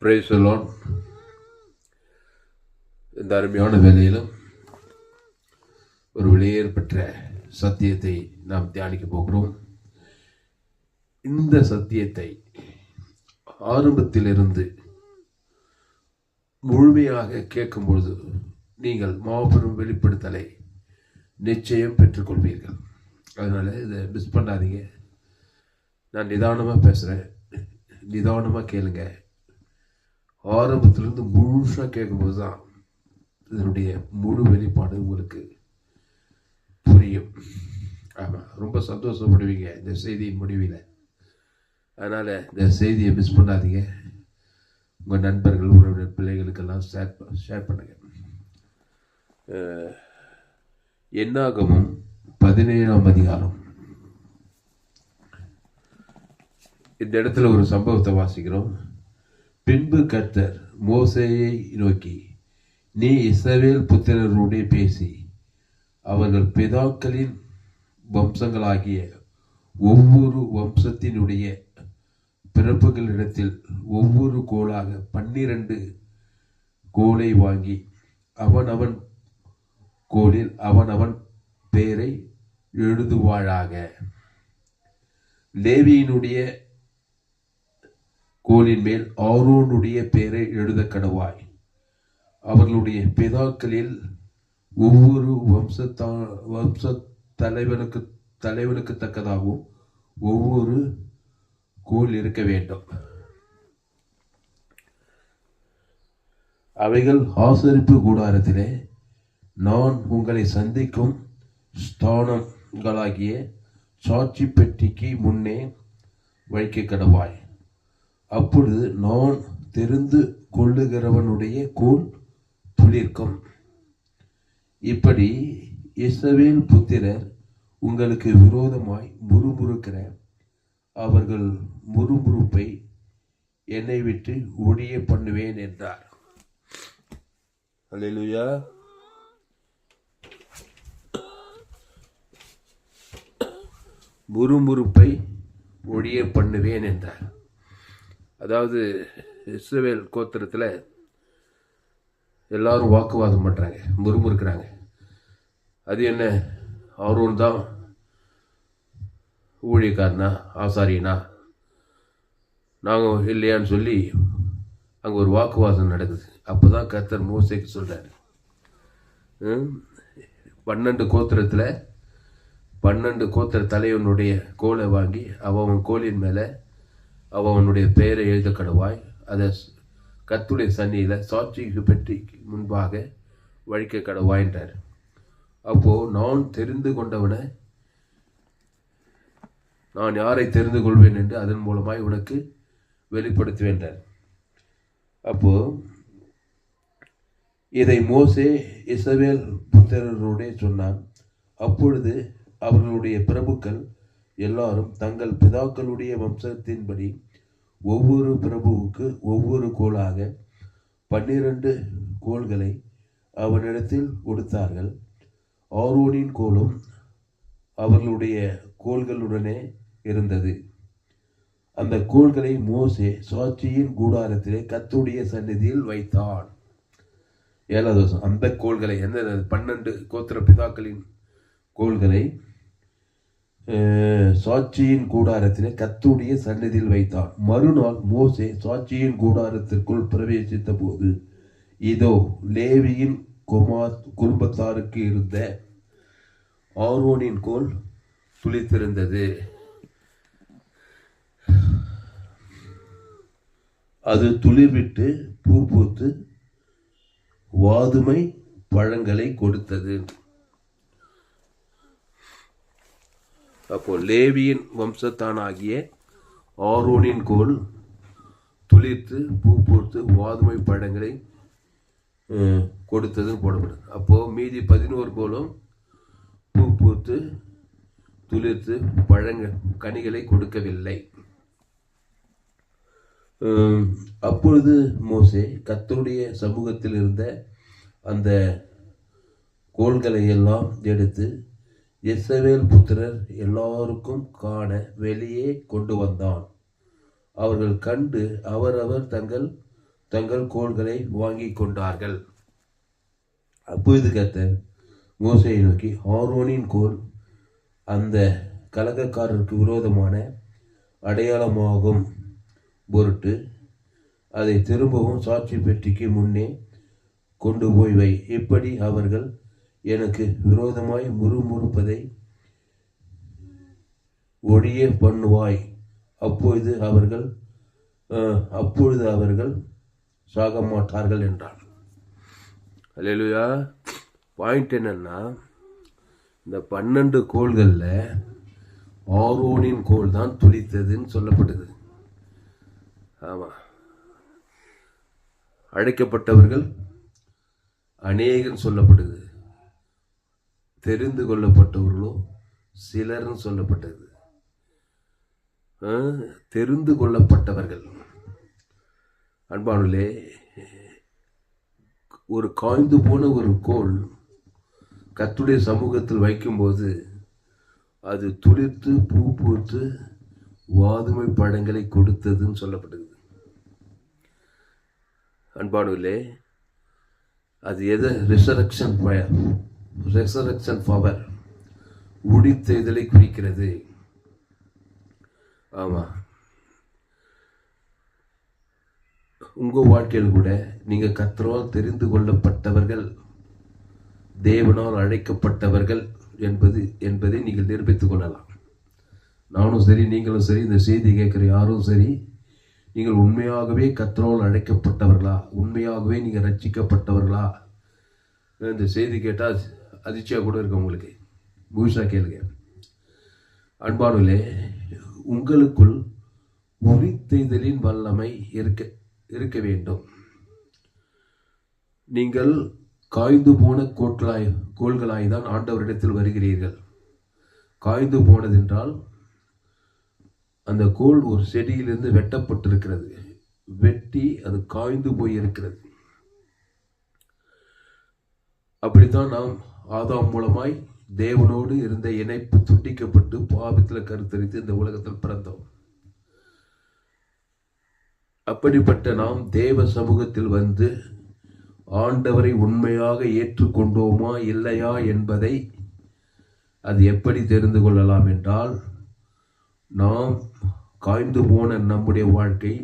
Praise the Lord. இந்த அருமையான வேலையிலும் ஒரு வெளியேற்பட்ட சத்தியத்தை நாம் தியானிக்க போகிறோம். இந்த சத்தியத்தை ஆரம்பத்திலிருந்து முழுமையாக கேட்கும் பொழுது நீங்கள் மாபெரும் வெளிப்படுத்தலை நிச்சயம் பெற்றுக்கொள்வீர்கள். அதனால இதை மிஸ் பண்ணாதீங்க. நான் நிதானமாக பேசுகிறேன், நிதானமாக கேளுங்க. ஆரம்பத்திலிருந்து முழுசாக கேட்கும்போது தான் இதனுடைய முழு வெளிப்பாடு உங்களுக்கு புரியும். ஆமாம், ரொம்ப சந்தோஷப்படுவீங்க இந்த செய்தியின் முடிவில். அதனால் இந்த செய்தியை மிஸ் பண்ணாதீங்க. உங்கள் நண்பர்கள், உறவினர், பிள்ளைகளுக்கெல்லாம் ஷேர் பண்ணுங்கள். என்னாகமும் 17ஆம் அதிகாரம். இந்த இடத்துல ஒரு சம்பவத்தை வாசிக்கிறோம். பின்பு கர்த்தர் மோசேயை நோக்கி, நீ இஸ்ரவேல் புத்திரரோடே பேசி அவர்கள் பிதாக்களின் வம்சங்களாகிய ஒவ்வொரு வம்சத்தினுடைய பிறப்புகளிடத்தில் ஒவ்வொரு கோலாக 12 கோலை வாங்கி அவனவன் கோலில் அவனவன் பெயரை எழுதுவாளாக. லேவியினுடைய கோலின் மேல் ஆரோனுடைய பெயரை எழுத கடவாய். அவர்களுடைய பிதாக்களில் ஒவ்வொரு வம்ச தலைவனுக்கு தக்கதாகவும் ஒவ்வொரு கோல் இருக்க வேண்டும். அவைகள் ஆசரிப்பு கூடாரத்திலே நான் உங்களை சந்திக்கும் ஸ்தானங்களாகிய சாட்சி பெட்டிக்கு முன்னே வைக்க கடவாய். அப்பொழுது நான் தெரிந்து கொள்ளுகிறவனுடைய கோல் துளிர்க்கும். இப்படி இஸ்ரவேல் புத்திரர் உங்களுக்கு விரோதமாய் முறுமுறுக்கிற அவர்கள் முறுமுறுப்பை என்னை விட்டு ஒழிய பண்ணுவேன் என்றார். அல்லேலூயா. முறுமுறுப்பை ஒழிய பண்ணுவேன் என்றார். அதாவது இஸ்ரவேல் கோத்திரத்தில் எல்லாரும் வாக்குவாதம் பண்ணுறாங்க, முறுமுறுக்கிறாங்க. அது என்ன, ஆரோன் தான் ஊழியக்காரனா, ஆசாரியனா, நாங்கள் இல்லையான்னு சொல்லி அங்கே ஒரு வாக்குவாதம் நடக்குது. அப்போ தான் கர்த்தர் மோசேக்கு சொல்கிறார், 12 கோத்திரத்தில் 12 கோத்திர தலைவனுடைய கோலை வாங்கி அவன் கோலின் மேலே அவனுடைய பெயரை எழுத கடவாய். அதை கர்த்தருடைய சன்னியில் சாட்சி பெட்டிக்கு முன்பாக வழிக்க கடவாயின்றார். அப்போது நான் தெரிந்து கொண்டவனை நான் யாரை தெரிந்து கொள்வேன் என்று அதன் மூலமாய் உனக்கு வெளிப்படுத்துவேன்றார். அப்போது இதை மோசே இஸ்ரவேல் புத்திரரோடே சொன்னான். அப்பொழுது அவர்களுடைய பிரபுக்கள் எல்லாரும் தங்கள் பிதாக்களுடைய வம்சத்தின்படி ஒவ்வொரு பிரபுவுக்கு ஒவ்வொரு கோலாக 12 கோல்களை அவனிடத்தில் கொடுத்தார்கள். ஆரோனின் கோலும் அவர்களுடைய கோல்களுடனே இருந்தது. அந்த கோல்களை மோசே சாட்சியின் கூடாரத்திலே கர்த்தருடைய சந்நிதியில் வைத்தான். 7வது வருஷம் அந்த கோல்களை, எந்த 12 கோத்திர பிதாக்களின் கோல்களை சாட்சியின் கூடாரத்திலே கர்த்தருடைய சந்நிதியில் வைத்தான். மறுநாள் மோசே சாட்சியின் கூடாரத்திற்குள் பிரவேசித்த போது இதோ லேவியின் குடும்பத்தாருக்கு இருந்த ஆரோனின் கோல் துளித்திருந்தது. அது துளிர்விட்டு பூ பூத்து வாதுமை பழங்களை கொடுத்தது. அப்போ லேவியின் வம்சத்தானாகிய ஆரோனின் கோல் துளிர்த்து பூ பூத்து வாதுமை பழங்களை கொடுத்ததுன்னு போடப்படுது. அப்போது மீதி 11 கோலும் பூ பூத்து துளிர்த்து கனிகளை கொடுக்கவில்லை. அப்பொழுது மோசே கர்த்தருடைய சமூகத்தில் இருந்த அந்த கோல்களை எல்லாம் எடுத்து இஸ்ரவேல் புத்திரர் எல்லாருக்கும் காண வெளியே கொண்டு வந்தான். அவர்கள் கண்டு அவரவர் தங்கள் தங்கள் கோல்களை வாங்கி கொண்டார்கள். அப்பொழுது கர்த்தர் மோசேயை நோக்கி, ஆரோனின் கோல் அந்த கலகக்காரருக்கு விரோதமான அடையாளமாகும் பொருட்டு அதை திரும்பவும் சாட்சி பெட்டிக்கு முன்னே கொண்டு போய் வை. இப்படி அவர்கள் எனக்கு விரோதமாய் முறுமுறுப்பதை ஒழிய பண்ணுவாய். அப்பொழுது அவர்கள் சாக மாட்டார்கள் என்றான். அல்லேலூயா. பாயிண்ட் என்னன்னா, இந்த 12 கோள்களில் ஆரோனின் கோல் தான் துளித்ததுன்னு சொல்லப்படுது. ஆமாம், அழைக்கப்பட்டவர்கள் அநேகன் சொல்லப்படுது, தெரிந்து கொள்ளப்பட்டவர்களோ சிலர்னு சொல்லப்பட்டது. தெரிந்து கொள்ளப்பட்டவர்கள். அன்பானுலே, ஒரு காய்ந்து போன ஒரு கோல் கர்த்தருடைய சமூகத்தில் வைக்கும்போது அது துளிர்த்து பூ பூத்து வாதுமை பழங்களை கொடுத்ததுன்னு சொல்லப்படுது. அன்பானுலே, அது எது? ரிசரக்ஷன் பவர், உயிர்த்தெழுதலை குறிக்கிறது. ஆமா, உங்க வாழ்க்கையில் கூட நீங்க கர்த்தரால் தெரிந்து கொள்ளப்பட்டவர்கள், தேவனால் அழைக்கப்பட்டவர்கள் என்பதை நீங்கள் நிரூபித்துக் கொள்ளலாம். நானும் சரி, நீங்களும் சரி, இந்த செய்தி கேட்கிற யாரும் சரி, நீங்கள் உண்மையாகவே கர்த்தரால் அழைக்கப்பட்டவர்களா, உண்மையாகவே நீங்கள் ரட்சிக்கப்பட்டவர்களா? இந்த செய்தி கேட்டால் அதிர்ச்சியா கூட இருக்கு உங்களுக்கு. முழுசா கேளுங்க. அன்பானுலே, உங்களுக்குள் உரித்தெய்தலின் வல்லமை இருக்க வேண்டும். நீங்கள் காய்ந்து போன கோள்களாய் தான் ஆண்டவரிடத்தில் வருகிறீர்கள். காய்ந்து போனதென்றால் அந்த கோல் ஒரு செடியிலிருந்து வெட்டப்பட்டிருக்கிறது, வெட்டி அது காய்ந்து போய் இருக்கிறது. அப்படித்தான் நாம் ஆதாம் மூலமாய் தேவனோடு இருந்த இணைப்பு துண்டிக்கப்பட்டு பாவத்தில் கருத்தரித்து இந்த உலகத்தில் பிறந்தோம். அப்படிப்பட்ட நாம் தேவ சமூகத்தில் வந்து ஆண்டவரை உண்மையாக ஏற்றுக்கொண்டோமா இல்லையா என்பதை அது எப்படி தெரிந்து கொள்ளலாம் என்றால், நாம் காய்ந்து போன நம்முடைய வாழ்க்கை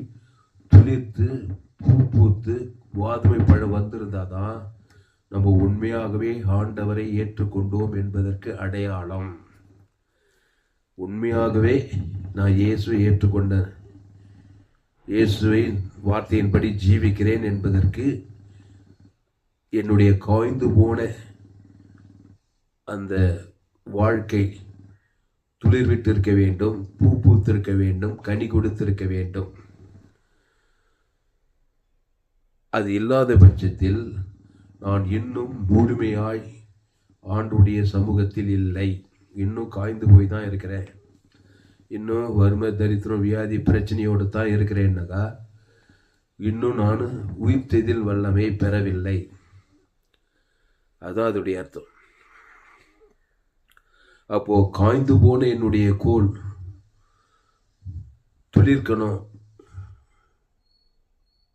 துளிர்த்து பூ பூத்து வாதுமை பழம் வந்திருந்தாதான் நம்ம உண்மையாகவே ஆண்டவரை ஏற்றுக்கொண்டோம் என்பதற்கு அடையாளம். உண்மையாகவே நான் இயேசுவை ஏற்றுக்கொண்டேன், இயேசுவின் வார்த்தையின்படி ஜீவிக்கிறேன் என்பதற்கு என்னுடைய காய்ந்து போன அந்த வாழ்க்கை துளிர்விட்டு இருக்க வேண்டும், பூ பூத்திருக்க வேண்டும், கனி கொடுத்திருக்க வேண்டும். அது இல்லாத பட்சத்தில் நான் இன்னும் முழுமையாய் ஆண்டுடைய சமூகத்தில் இல்லை, இன்னும் காய்ந்து போய் தான் இருக்கிறேன், இன்னும் வறுமை தரித்திரம் வியாதி பிரச்சனையோடு தான் இருக்கிறேன்னாக்கா இன்னும் நான் உயிர்த்தெதில் வல்லமை பெறவில்லை. அதான் அதோடைய அர்த்தம். அப்போ காய்ந்து போன என்னுடைய கோல் துளிர்க்கணும்,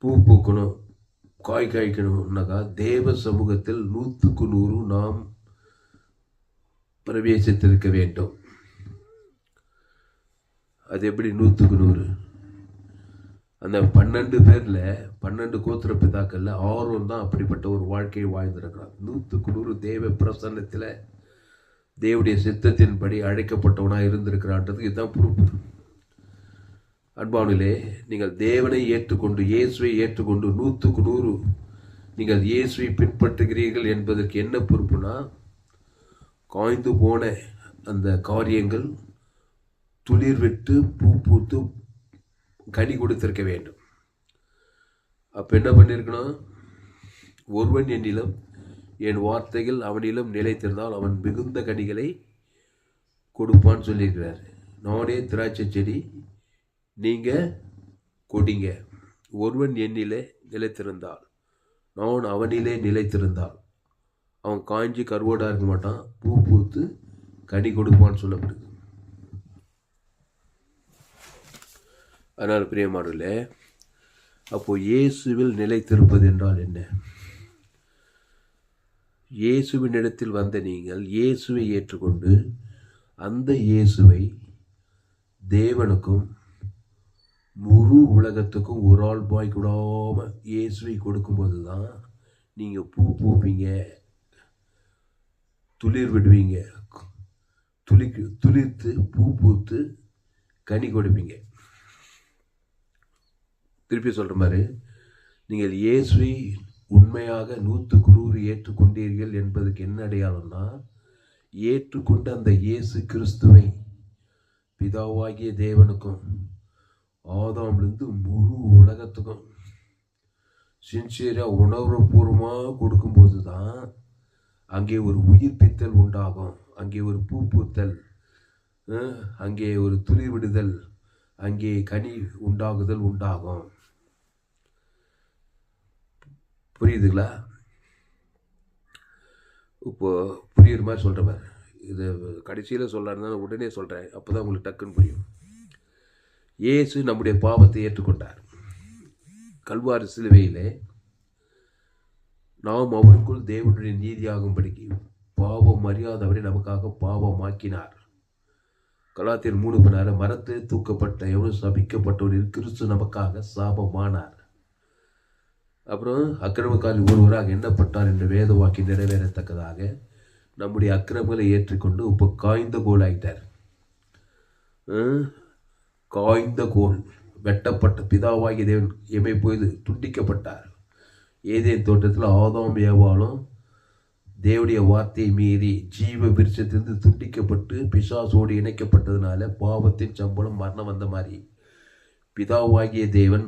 பூ பூக்கணும், காய் காய்க்கணும்னாக்கா தேவ சமூகத்தில் 100க்கு 100 நாம் பிரவேசித்திருக்க வேண்டும். அது எப்படி 100க்கு 100? அந்த 12 பேர்ல 12 கோத்திர பிதாக்கள்ல ஆரோன் தான் அப்படிப்பட்ட ஒரு வாழ்க்கையை வாழ்ந்திருக்கிறான். 100க்கு 100 தேவ பிரசன்னத்தில் தேவனுடைய சித்தத்தின்படி அழைக்கப்பட்டவனா இருந்திருக்கிறான்றதுக்கு இதுதான் ப்ரூஃப். அன்பானிலே, நீங்கள் தேவனை ஏற்றுக்கொண்டு இயேசுவை ஏற்றுக்கொண்டு 100க்கு 100 நீங்கள் இயேசுவை பின்பற்றுகிறீர்கள் என்பதற்கு என்ன பொறுப்புனா, காய்ந்து போன அந்த காரியங்கள் துளிர் விட்டு பூ பூத்து கனி கொடுத்திருக்க வேண்டும். அப்ப என்ன பண்ணிருக்கணும்? ஒருவன் என்னிலும் என் வார்த்தைகள் அவனிலும் நிலைத்திருந்தால் அவன் மிகுந்த கனிகளை கொடுப்பான்னு சொல்லியிருக்கிறார். நானே திராட்சை செடி, நீங்க கொடிங்க. ஒருவன் என்னிலே நிலைத்திருந்தால், நான் அவனிலே நிலைத்திருந்தால் அவன் காய்ஞ்சி கருவோடா இருக்க மாட்டான், பூ பூத்து கனி கொடுப்பான்னு சொல்லப்படுது. அதனால் பிரியமானவர்களே, அப்போ இயேசுவில் நிலைத்திருப்பது என்றால் என்ன? இயேசுவின் இடத்தில் வந்த நீங்கள் இயேசுவை ஏற்றுக்கொண்டு அந்த இயேசுவை தேவனுக்கும் முழு உலகத்துக்கும் ஒரு ஆள் பாய் கூடாமல் இயேசுவை கொடுக்கும்போது தான் நீங்கள் பூப்பீங்க, துளிர் விடுவீங்க, துளிர்த்து பூத்து கனி கொடுப்பீங்க. திருப்பி சொல்கிற மாதிரி, நீங்கள் இயேசுவை உண்மையாக 100% ஏற்றுக்கொண்டீர்கள் என்பதுக்கு என்ன அடையாளம்னா, ஏற்றுக்கொண்ட அந்த இயேசு கிறிஸ்துவை பிதாவாகிய தேவனுக்கும் ஆதாம்லேருந்து முழு உலகத்துக்கும் சின்சியராக உணர்வுபூர்வமாக கொடுக்கும்போது தான் அங்கே ஒரு உயிர்ப்பித்தல் உண்டாகும், அங்கே ஒரு பூத்தல், அங்கே ஒரு துளிர் விடுதல், அங்கே கனி உண்டாகும். புரியுதுங்களா? இப்போ புரியுற மாதிரி சொல்கிறேன். இது கடைசியில் சொல்லலான்னு உடனே சொல்கிறேன், அப்போ தான் உங்களுக்கு டக்குன்னு புரியும். இயேசு நம்முடைய பாவத்தை ஏற்றுக்கொண்டார். கல்வாரி சிலுவையிலே நாம் அவருக்குள் தேவனுடைய நீதியாகும்படிக்கு பாவம் அறியாதவரை நமக்காக பாவமாக்கினார். கலாத்தியர் 3:16 மரத்தை தூக்கப்பட்ட எவ்வளவு சபிக்கப்பட்டவர் கிறிஸ்து நமக்காக சாபமானார். அப்புறம் அக்கிரமக்காரி ஒருவராக எண்ணப்பட்டார் என்ற வேத வாக்கி நிறைவேறத்தக்கதாக நம்முடைய அக்கிரமங்களை ஏற்றுக்கொண்டு இப்போ காய்ந்த கோல் ஆயிட்டார். காய்ந்த கோல், வெட்டப்பட்ட பிதாவாகிய தேவன் எமை போது துண்டிக்கப்பட்டார். ஏதேன் தோட்டத்தில் ஆதாம் ஏவாளும் தேவனுடைய வார்த்தையை மீறி ஜீவ விருட்சத்திலிருந்து துண்டிக்கப்பட்டு பிசாசோடு இணைக்கப்பட்டதுனால பாவத்தின் சம்பளம் மரணம் வந்த மாதிரி பிதாவாகிய தேவன்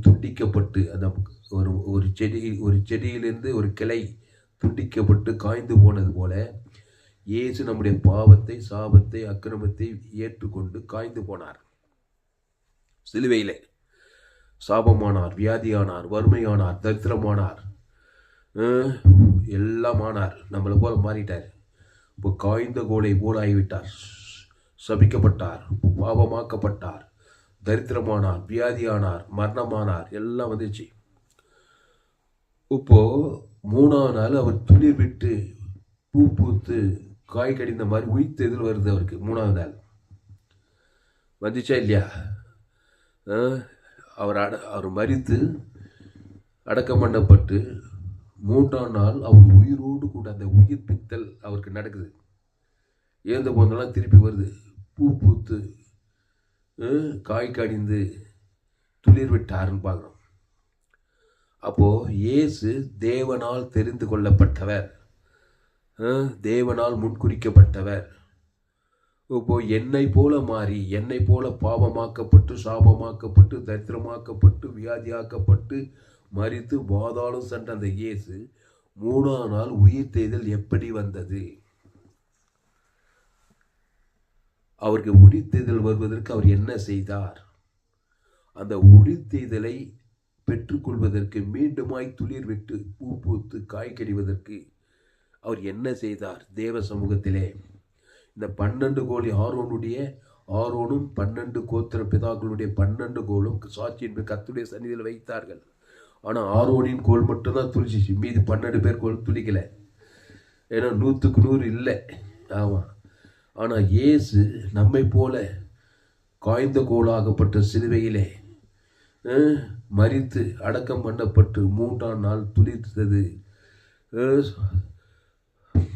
துண்டிக்கப்பட்டு அந்த ஒரு செடியிலிருந்து ஒரு கிளை துண்டிக்கப்பட்டு காய்ந்து போனது போல இயேசு நம்முடைய பாவத்தை, சாபத்தை, அக்கிரமத்தை ஏற்றுக்கொண்டு காய்ந்து போனார். சிலுவையிலே சாபமானார், வியாதியானார், வறுமையானார், தரித்திரமானார், எல்லாம் ஆனார். நம்மளை போல மாறிட்டார். இப்போ காய்ந்த கோலை போல் ஆகிவிட்டார். சபிக்கப்பட்டார், பாவமாக்கப்பட்டார், தரித்திரமானார், வியாதியானார், மரணமானார், எல்லாம் வந்துச்சு. இப்போ 3ஆம் நாள் அவர் துளிர் விட்டு பூத்து காய் கடிந்த மாதிரி உயிர்த்தெதில் வருது அவருக்கு. 3ஆவது நாள் வந்துச்சா இல்லையா? அவர் மரித்து அடக்கம் பண்ணப்பட்டு 3ஆம் நாள் அவர் உயிரோடு கூட அந்த உயிர்ப்பித்தல் அவருக்கு நடக்குது. ஏந்த போதெல்லாம் திருப்பி வருது, பூத்து காய் கடிந்து துளிர் விட்டாருன்னு பார்க்குறோம். அப்போது இயேசு தேவனால் தெரிந்து கொள்ளப்பட்டவர், தேவனால் முன்குறிக்கப்பட்டவர். இப்போ என்னை போல மாறி, என்னை போல பாவமாக்கப்பட்டு, சாபமாக்கப்பட்டு, தரித்திரமாக்கப்பட்டு, வியாதியாக்கப்பட்டு, மரித்து பாதாளம் சென்ற அந்த இயேசு 3ஆம் நாள் உயிர்த்தெழுதல் எப்படி வந்தது? அவருக்கு உயிர்த்தெழுதல் வருவதற்கு அவர் என்ன செய்தார்? அந்த உயிர்த்தெழுதலை பெற்றுக்கொள்வதற்கு, மீண்டுமாய் துளிர் விட்டு பூத்து காய் கடிவதற்கு அவர் என்ன செய்தார்? தேவ சமூகத்திலே இந்த 12 கோல் ஆரோனும் 12 கோத்திர பிதாக்களுடைய 12 கோலும் சாட்சியின் கர்த்தருடைய சந்நிதியில் வைத்தார்கள். ஆனால் ஆரோனின் கோல் மட்டும்தான் துளிச்சிச்சு, மீது 12 பேர் கோல் துளிக்கலை. ஏன்னா 100க்கு 100 இல்லை. ஆமாம். ஆனால் இயேசு நம்மை போல காய்ந்த கோலாகப்பட்ட சிலுவையிலே மரித்து அடக்கம் பண்ணப்பட்டு 3ஆம் நாள் துளிர்த்தது.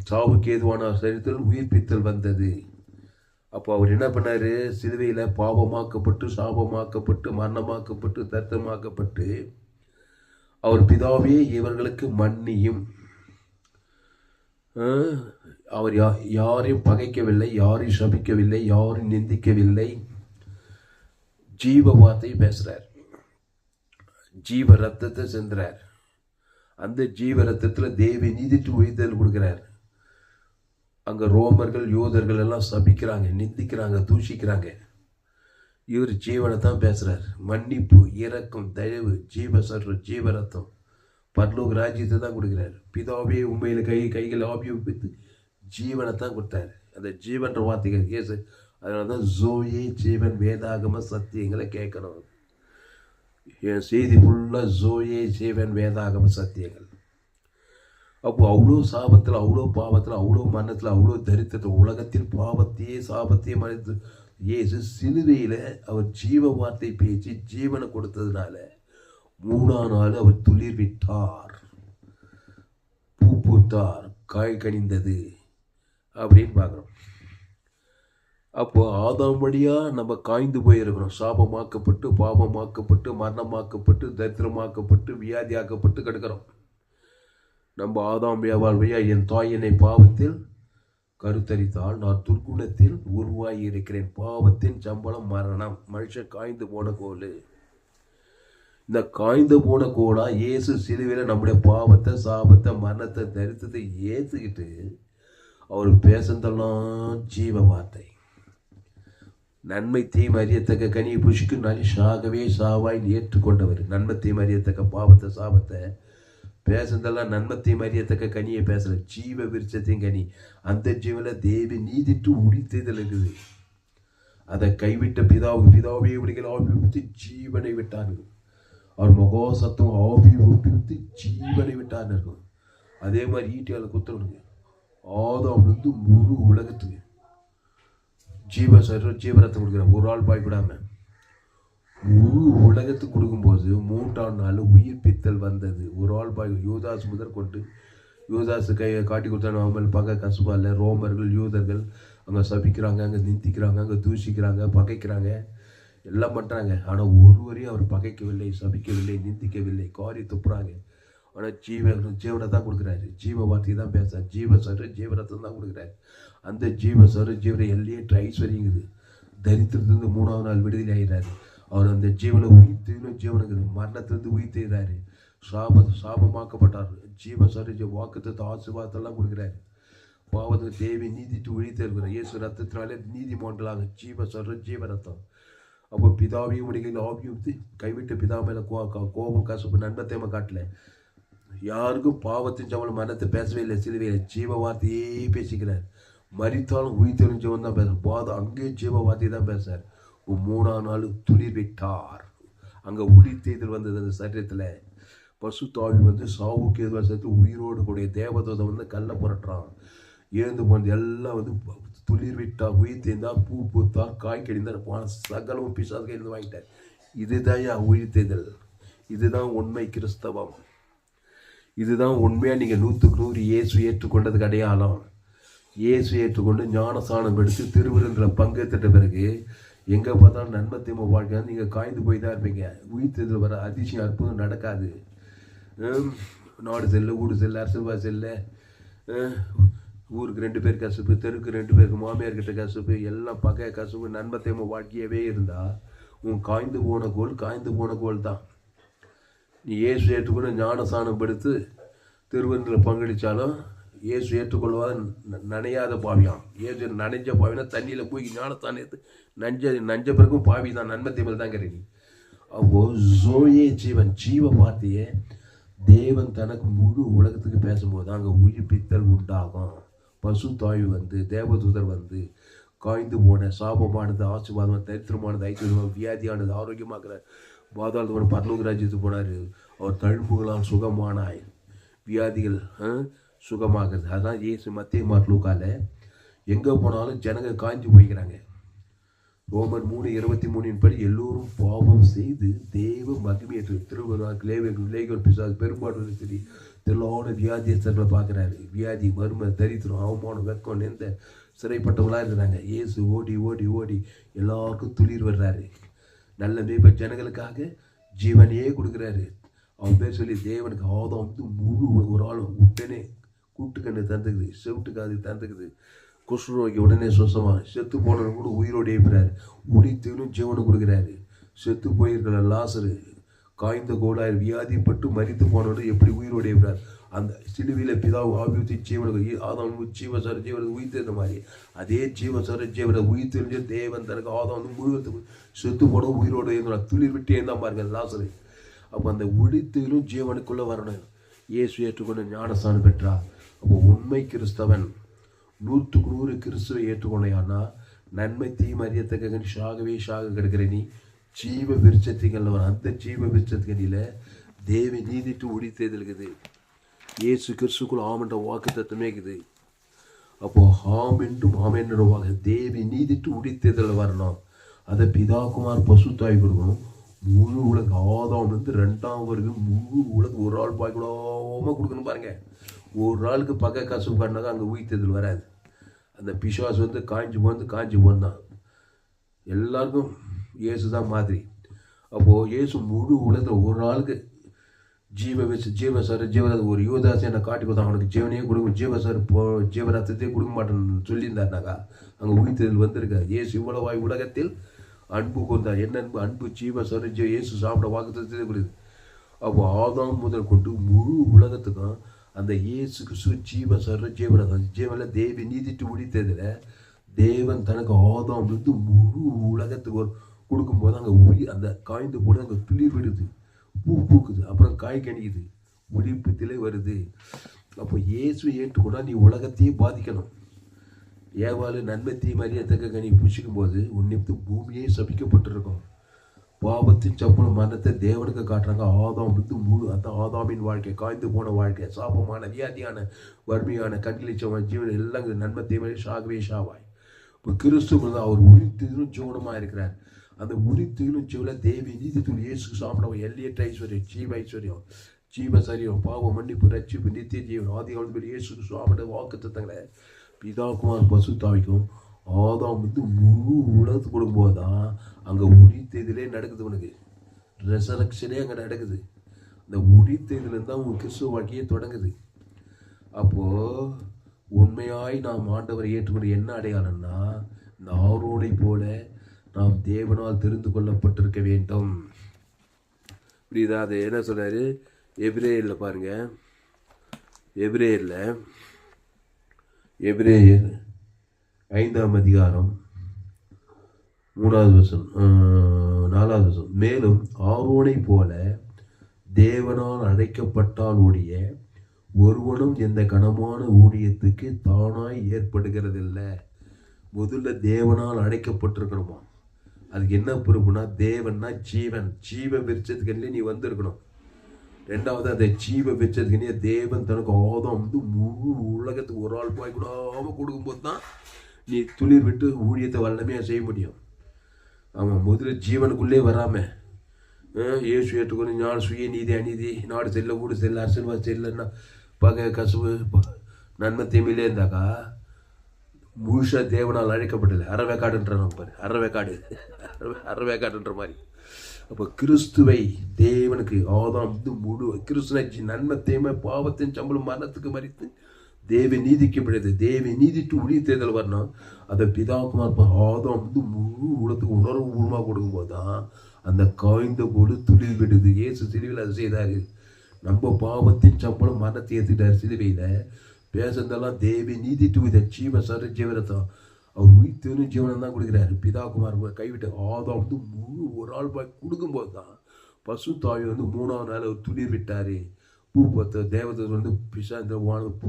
சாவுக்கு ஏதுவான சரித்திரம் உயிர்ப்பித்தல் வந்தது. அப்போ அவர் என்ன பண்ணார்? சிலுவையில் பாவமாக்கப்பட்டு, சாபமாக்கப்பட்டு, மரணமாக்கப்பட்டு, தரித்திரமாக்கப்பட்டு அவர் பிதாவே இவர்களுக்கு மன்னியும். அவர் யாரையும் பகைக்கவில்லை, யாரையும் சபிக்கவில்லை, யாரையும் நிந்திக்கவில்லை. ஜீவ வார்த்தை பேசுகிறார், ஜீவ ரத்தத்தை சென்றார். அந்த ஜீவ ரத்தத்தில் தேவ நீதிக்கு உயிர்த்தல் கொடுக்கிறார். அங்கே ரோமர்கள், யூதர்கள் எல்லாம் சபிக்கிறாங்க, நிந்திக்கிறாங்க, தூஷிக்கிறாங்க. இவர் ஜீவனை தான் பேசுகிறார். மன்னிப்பு, இரக்கம், தயவு, ஜீவ ரத்தம், பரலோக ராஜ்யத்தை தான் கொடுக்கிறார். பிதாவே உண்மையில் கைகள் ஆபியோபித்து ஜீவனை தான் கொடுத்தாரு. அந்த ஜீவன்ற வார்த்தைகள் கேசு. அதனால தான் ஜோயே ஜீவன் வேதாகம சத்தியங்களை கேட்கணும். என் செய்தி ஃபுல்லாக ஜோயே ஜீவன் வேதாகம சத்தியங்கள். அப்போ அவ்வளோ சாபத்தில், அவ்வளோ பாவத்தில், அவ்வளோ மரணத்தில், அவ்வளோ தரித்திரத்தில், உலகத்தில் பாவத்தையே சாபத்தையே மறைத்து இயேசு சிலுவையில் அவர் ஜீவ வார்த்தை பேச்சு ஜீவனை கொடுத்ததுனால 3ஆம் நாள் அவர் துளிர் விட்டார், பூ பூத்தார், காய் கனிந்தது அப்படின்னு பார்க்குறோம். அப்போ ஆதாம் வழியாக நம்ம காய்ந்து போயிருக்கிறோம். சாபமாக்கப்பட்டு, பாவமாக்கப்பட்டு, மரணமாக்கப்பட்டு, தரித்திரமாக்கப்பட்டு, வியாதியாக்கப்பட்டு கிடக்கிறோம். நம்ம ஆதாம் வாழ்வையா என் தாய் என்னை பாவத்தில் கருத்தரித்தால் நான் துர்க்குணத்தில் உருவாகி இருக்கிறேன். பாவத்தின் சம்பளம் மரணம். மனுஷன் காய்ந்து போன கோல். இந்த காய்ந்து போன கோலா இயேசு சிலுவையில் நம்முடைய பாவத்தை, சாபத்தை, மரணத்தை, தரித்திரத்தை ஏற்றுக்கிட்டு அவர் பேசுனதெல்லாம் ஜீவ வார்த்தை. நன்மை தீமை அறியத்தக்க கனியை புஷ்க்கு சாகவே சாவாய் ஏற்றுக்கொண்டவர். நன்மை தீமை அறியத்தக்க பாவத்தை, சாபத்தை பேசுனதெல்லாம் நன்மத்தையும் அறியத்தக்க கனியை பேசல. ஜீவ விருட்சத்தையும் கனி. அந்த ஜீவனில் தேவி நீதிட்டு உடித்ததில் இருக்குது. அதை கைவிட்ட பிதாவே விடுகள் ஆவி ஊற்றி ஜீவனை விட்டார்கள். அவர் முகோசத்தம் ஆவி ஊற்றி ஜீவனை விட்டார் இருக்கும். அதே மாதிரி ஈட்டியால் குத்துறவனுக்கு ஆதாம் முழு உலகத்துக்கு ஜீவரத்தம் கொடுக்குறான். ஒரு ஆள் பாய்விடாமல் முழு உலகத்துக்கு கொடுக்கும்போது 3ஆம் நாள் உயிர்ப்பித்தல் வந்தது. ஒரு ஆள் பாய் யூதாஸ் முதற் கொண்டு யூதாஸ் கையை காட்டி கொடுத்தாங்க. அவங்க பகை கசுபால ரோமர்கள், யூதர்கள் அங்கே சபிக்கிறாங்க, அங்கே நிந்திக்கிறாங்க, அங்கே தூஷிக்கிறாங்க, பகைக்கிறாங்க, எல்லாம் பண்ணுறாங்க. ஆனால் ஒருவரையும் அவர் பகைக்கவில்லை, சபிக்கவில்லை, நிந்திக்கவில்லை, காரி துப்புறாங்க. ஆனால் ஜீவனை தான் கொடுக்குறாரு. ஜீவ வார்த்தையை தான் பேசுறாரு. ஜீவரத்தம் தான் கொடுக்குறாரு. அந்த ஜீவனை எல்லையற்ற ஐஸ்வர்யங்குது. தரித்திரத்திலிருந்து 3ஆம் நாள் விடுதலை ஆகிறாரு. அவர் அந்த ஜீவனை உயிர்த்து ஜீவனுக்கு மரணத்திலிருந்து உயிர்த்தாரு. சாபமாக்கப்பட்டார். வாக்குத்த ஆசீர்வாதத்தெல்லாம் கொடுக்குறாரு. பாவத்துக்கு தேவி நீதிட்டு உழித்து இருக்கிறார். இயேசு ரத்தத்தினாலே நீதிமன்றலாக ஜீவரத்தம். அப்போ பிதாவையும் முடிகள் ஆவியும் கைவிட்டு பிதா மேலே கோபம், கசப்பு, நன்மத்தேமை காட்டல. யாருக்கும் பாவத்தின் சம்பளம் மரணத்தை பேசவே இல்லை. சிலுவையில் ஜீவ வார்த்தையே பேசிக்கிறார். மரித்தாலும் உயிர்த்தெழும் ஜீவன் தான் பேசுறார். பாதம் அங்கேயும் ஜீவ வார்த்தையை தான் பேசுறார். 3ஆம் நாள் துளிர் விட்டார். அங்கே உயிர்த்தெழுதல் வந்தது. அந்த சரீரத்தில் பசுத்தாவி சாவுக்கு எதிராக சேர்த்து உயிரோடு கூடிய தேவதூதம் கல்லை புரட்டுறான். ஏந்து போனது எல்லாம் துளிர் விட்டார், உயிர்த்தெழுந்தார், பூ பூத்தார், காய் கடிந்தார், சகலமும் பிசாசுக்கு எழுந்து வாங்கிட்டார். இதுதான் உயிர்த்தெழுதல். இதுதான் உண்மை கிறிஸ்தவம். இதுதான் உண்மையாக நீங்கள் 100க்கு 100 இயேசு ஏற்றுக்கொண்டதுக்கு அடையாளம். இயேசு ஏற்றுக்கொண்டு ஞானஸ்நானம் எடுத்து திருவிருந்தில் பங்கேற்ற பிறகு எங்கே பார்த்தாலும் நன்மத்தீமை வாழ்க்கை நீங்கள் காய்ந்து போய் தான் இருப்பீங்க. உயிர்த்தெழுதல் வர அதிசயம் அற்புதம் நடக்காது. நாடு செல்ல, ஊடு செல்ல, அரசியல்வாதி செல்ல, ஊருக்கு 2 பேர் கசுப்பு, தெருக்கு 2 பேருக்கு மாமியார்கிட்ட கசுப்பு, எல்லாம் பகை கசுப்பு, நன்மத்தீமை வாழ்க்கையவே இருந்தால் உன் காய்ந்து போன கோல் தான். நீ இயேசு ஏற்றுக்கொண்டு ஞானஸ்நானம் எடுத்து திருவிருந்தில் பங்கெடுத்தாலும் இயேசு ஏற்றுக்கொள்வாத நனையாத பாவியான். இயேசு நனைஞ்ச பாவினா தண்ணியில் போய் ஞானஸ்தானம் எடுத்து நஞ்ச பிறகும் பாவி தான். நன்மத்தீமையில் தான் கிடையாது. அப்போ ஜோயே ஜீவ வார்த்தையே தேவன் தனக்கு முழு உலகத்துக்கு பேசும்போது அங்கே உயிர்ப்பித்தல் உண்டாகும். பசு தாய் தேவதூதர் காய்ந்து போன சாபமானது ஆசீர்வாதம், தரித்திரமானது ஐஸ்வர்யமாக, வியாதியானது ஆரோக்கியமாக்குற பாதாளத்தோட பரலோக ராஜ்யத்துக்கு போனார். அவர் தழும்புகளால் சுகமானாய். வியாதிகள் சுகமாகுது. அதான் இயேசு மத்திய மார்லூக்கால எங்கே போனாலும் ஜனங்க காய்ஞ்சு போய்க்கிறாங்க. ரோமர் 3:23 படி எல்லோரும் பாவம் செய்து தேவ மகிமையற்று திருவள்ளுவர் பிசாசு பெரும்பாடு சரி தெல்லான வியாதியஸ்தர்களை பார்க்குறாரு. வியாதி, வறுமை, தரித்திரம், அவமானம், வெக்கம், எந்த சிறைப்பட்டவங்களாக இருக்கிறாங்க. இயேசு ஓடி ஓடி ஓடி எல்லாருக்கும் துளிர் வர்றாரு. நல்ல மேய்ப்ப ஜனங்களுக்காக ஜீவனையே கொடுக்குறாரு. அவன் பேர் சொல்லி தேவனுக்கு ஆதாம் முழு ஒரு ஆள் உடனே கூட்டுக்கண்ணு தந்துக்குது, செவிட்டுக்கு அது தந்துக்குது. குஷ்ரோகி உடனே சுசமாக செத்து போனவங்க கூட உயிரோடு எழுப்புறாரு. உடித்துன்னு ஜீவனை கொடுக்குறாரு. செத்து போயிருக்கிற லாசரு காய்ந்த கோளாறு வியாதிப்பட்டு மரித்து போனவர்கள் எப்படி உயிரோடு எழுப்புறாரு. அந்த சிலுவையில் பிதாவு ஆபியூத்தி ஜீவனுக்கு ஆதாம் ஜீவனுக்கு உயிர்த்தெழுந்த மாதிரி அதே ஜீவனை உயிர்த்தெழுஞ்ச தேவன் தனக்கு ஆதாம் முழுவதுக்கு செத்து போன உயிரோடு இருந்தார். துளிர் விட்டு இருந்தால் பாருங்க லாசரு. அப்போ அந்த உழித்திலும் ஜீவனுக்குள்ளே வரணும். இயேசு ஏற்றுக்கொண்டு ஞானஸ்தானம் பெற்றா. அப்போ உண்மை கிறிஸ்தவன் 100க்கு 100 கிறிஸ்துவை ஏற்றுக்கொள்ளையானா நன்மை தீமை அறியத்தக்க சாக கிடக்கிற நீ ஜீவ விருட்சத்துக்கு அந்த ஜீவ விருட்சத்துக்கடியில் தேவி நீதிட்டு உடித்தது இருக்குது. இயேசு கிறிஸ்துக்குள் ஆமென்ற வாக்கு தத்துவமே இருக்குது. அப்போ ஆம் என்றும் ஆமென்ற வாக்கு தேவி நீதிட்டு உடித்ததில் வரணும். அதை பிதாகுமார் பசுத்தாய் கொடுக்கணும். முழு உலக ஆதாம் வந்து 2ஆம் வரைக்கும் முழு உலக ஒரு ஆள் பாய்க்கூடாமல் கொடுக்கணும். பாருங்க, ஒரு ஆளுக்கு பக்க கசப்பு பண்ணாதான் அங்கே உயிர்த்ததில் வராது. அந்த பிசாசு வந்து காஞ்சி போந்தான். எல்லாருக்கும் இயேசு தான் மாதிரி. அப்போது இயேசு முழு உலகத்தில் ஒரு ஆளுக்கு ஜீவசார் ஒரு யுவதாசி என்னை காட்டி கொடுத்தா அவனுக்கு ஜீவனையே கொடுக்கும், ஜீவரத்தத்தையே கொடுக்க மாட்டேன்னு சொல்லியிருந்தாருனாக்கா அங்கே உயிர்த்ததில் வந்திருக்காரு. இயேசு இவ்வளவாய் உலகத்தில் அன்பு கொண்டார். என்ன அன்பு ஜீவசார் இயேசு சாப்பிட வாக்குத்தத்தே கொடுக்குது. அப்போ ஆதாம் முதல் கொண்டு முழு உலகத்துக்கும் அந்த இயேசு கிறிஸ்து ஜீவசார் ஜீவனில் தேவி நீதிட்டு உடித்ததில் தேவன் தனக்கு ஆதாம் வந்து முழு உலகத்துக்கு கொடுக்கும்போது அங்கே அந்த காய்ந்து போது அங்கே துளிர் விடுது, பூ பூக்குது, அப்புறம் காய் கணிக்குது, முடிப்பத்திலே வருது. அப்போ இயேசுவை ஏற்றுக்கொண்டா நீ உலகத்தையே பாதிக்கணும். ஏவாளு நன்மை தீமறியத்தக்க கனி புசிக்கும் போது உன்னித்து பூமியே சபிக்கப்பட்டிருக்கும். பாவத்தின் சம்பளம் மரணத்தை தேவனுக்கு காட்டுறாங்க. ஆதாம் வந்து முழு அந்த ஆதாமின் வாழ்க்கை காய்ந்து போன வாழ்க்கை, சாபமான வியாதியான வறுமையான கண்களிச்சமான ஜீவன் எல்லாம் நன்மை தீமறி சாகவே சாவாய். இப்போ கிறிஸ்துவ அவர் உரித்திலும் ஜீவனமாக இருக்கிறார். அந்த உரித்திலும் ஜீவன தேவி நீதித்துள் இயேசு சாப்பிடவும் எல்லையற்ற ஐஸ்வர்யம், ஜீவ ஐஸ்வர்யம், ஜீவசரியம், பாவ மன்னிப்பு, ரட்சிப்பு, நித்திய ஜீவன், ஆதி காலத்தில் இயேசு சாப்பிட வாக்கு தத்தங்களை பிதாகுமார் பசுத்தாவிக்கும் ஆதாம் வந்து முழு உலகத்துக்கு கொடுக்கும்போது தான் அங்கே உரித்ததிலே நடக்குது. உனக்கு ரெசரக்ஷனே அங்கே நடக்குது. அந்த உரித்ததுலேருந்து தான் உன் கிறிஸ்துவ வாழ்க்கையே தொடங்குது. அப்போது உண்மையாய் நாம் ஆண்டவரை ஏற்றுக்கொண்டு என்ன அடையாளம்னா இந்த ஆரோனை போல நாம் தேவனால் தெரிந்து கொள்ளப்பட்டிருக்க வேண்டும். புரியுதா? அது என்ன சொல்றாரு எபிரேயரில் பாருங்க, எபிரேயர் 5ஆம் அதிகாரம் 3வது வசனம் 4வது வசனம். மேலும் ஆரோனை போல தேவனால் அழைக்கப்பட்டால் ஒழிய ஒருவனும் எந்த கனமான ஊழியத்துக்கு தானாய் ஏற்படுகிறதில்லை. முதல்ல தேவனால் அழைக்கப்பட்டிருக்கணுமா? அதுக்கு என்ன பொறுப்புனா தேவன்னா ஜீவன், ஜீவ விருட்சத்துக்கு நீ வந்திருக்கணும். 2வது அந்த ஜீவ விருட்சத்துக்கு தேவன் தனக்கு ஆதாம் வந்து முழு உலகத்துக்கு ஒரு ஆள் போய் கூடாமல் கொடுக்கும்போது தான் நீ துளிர் விட்டு ஊழியத்தை வல்லமையாக செய்ய முடியும். ஆமாம், முதல்ல ஜீவனுக்குள்ளே வராமல் இயேசு ஏற்றுக்கொண்டு ஞான சுய நீதி அநீதி நாடு செல்ல ஊடு செல்ல அரசியல்வாதி செல்லன்னா பகை கசுவு நன்மை தீமையிலே இருந்தாக்கா முழுசாக தேவனால் அழைக்கப்பட்டது. அறவேக்காடுன்றான் பாரு, அறவேக்காடுன்ற மாதிரி. அப்போ கிறிஸ்துவை தேவனுக்கு ஆதாம் வந்து முழு கிறிஸ்துவை நன்மை தீமை பாவத்தின் சம்பளம் மரணத்துக்கு மறித்து தேவ நீதிக்கப்படுது. தேவி நீதிட்டு உயிர் தேர்தல் வரணும். அதை பிதாகுமார் ஆதாம் வந்து முழு உலகத்துக்கு உணர்வு பூர்வமாக கொடுக்கும்போது தான் அந்த காய்ந்த போது துளிர் விடுது. இயேசு சிலுவையில் அது செய்தார். நம்ம பாவத்தின் சம்பளம் மரணத்தை ஏற்றுட்டார் சிலுவையில். பேசுறதெல்லாம் தேவி நீதிட்டு இதை ஜீவ சர ஜீவனத்தான் அவர் உயிர்த்தேன்னு ஜீவனம் தான் கொடுக்குறாரு. பிதாகுமார் கைவிட்டு ஆதாம் வந்து முழு ஒரு ஆள் பாய் கொடுக்கும்போது தான் பசு தாய் வந்து 3ஆவது நாள் அவர் துளிர் விட்டார். பூ பத்த தேவதை வந்து பிசாந்த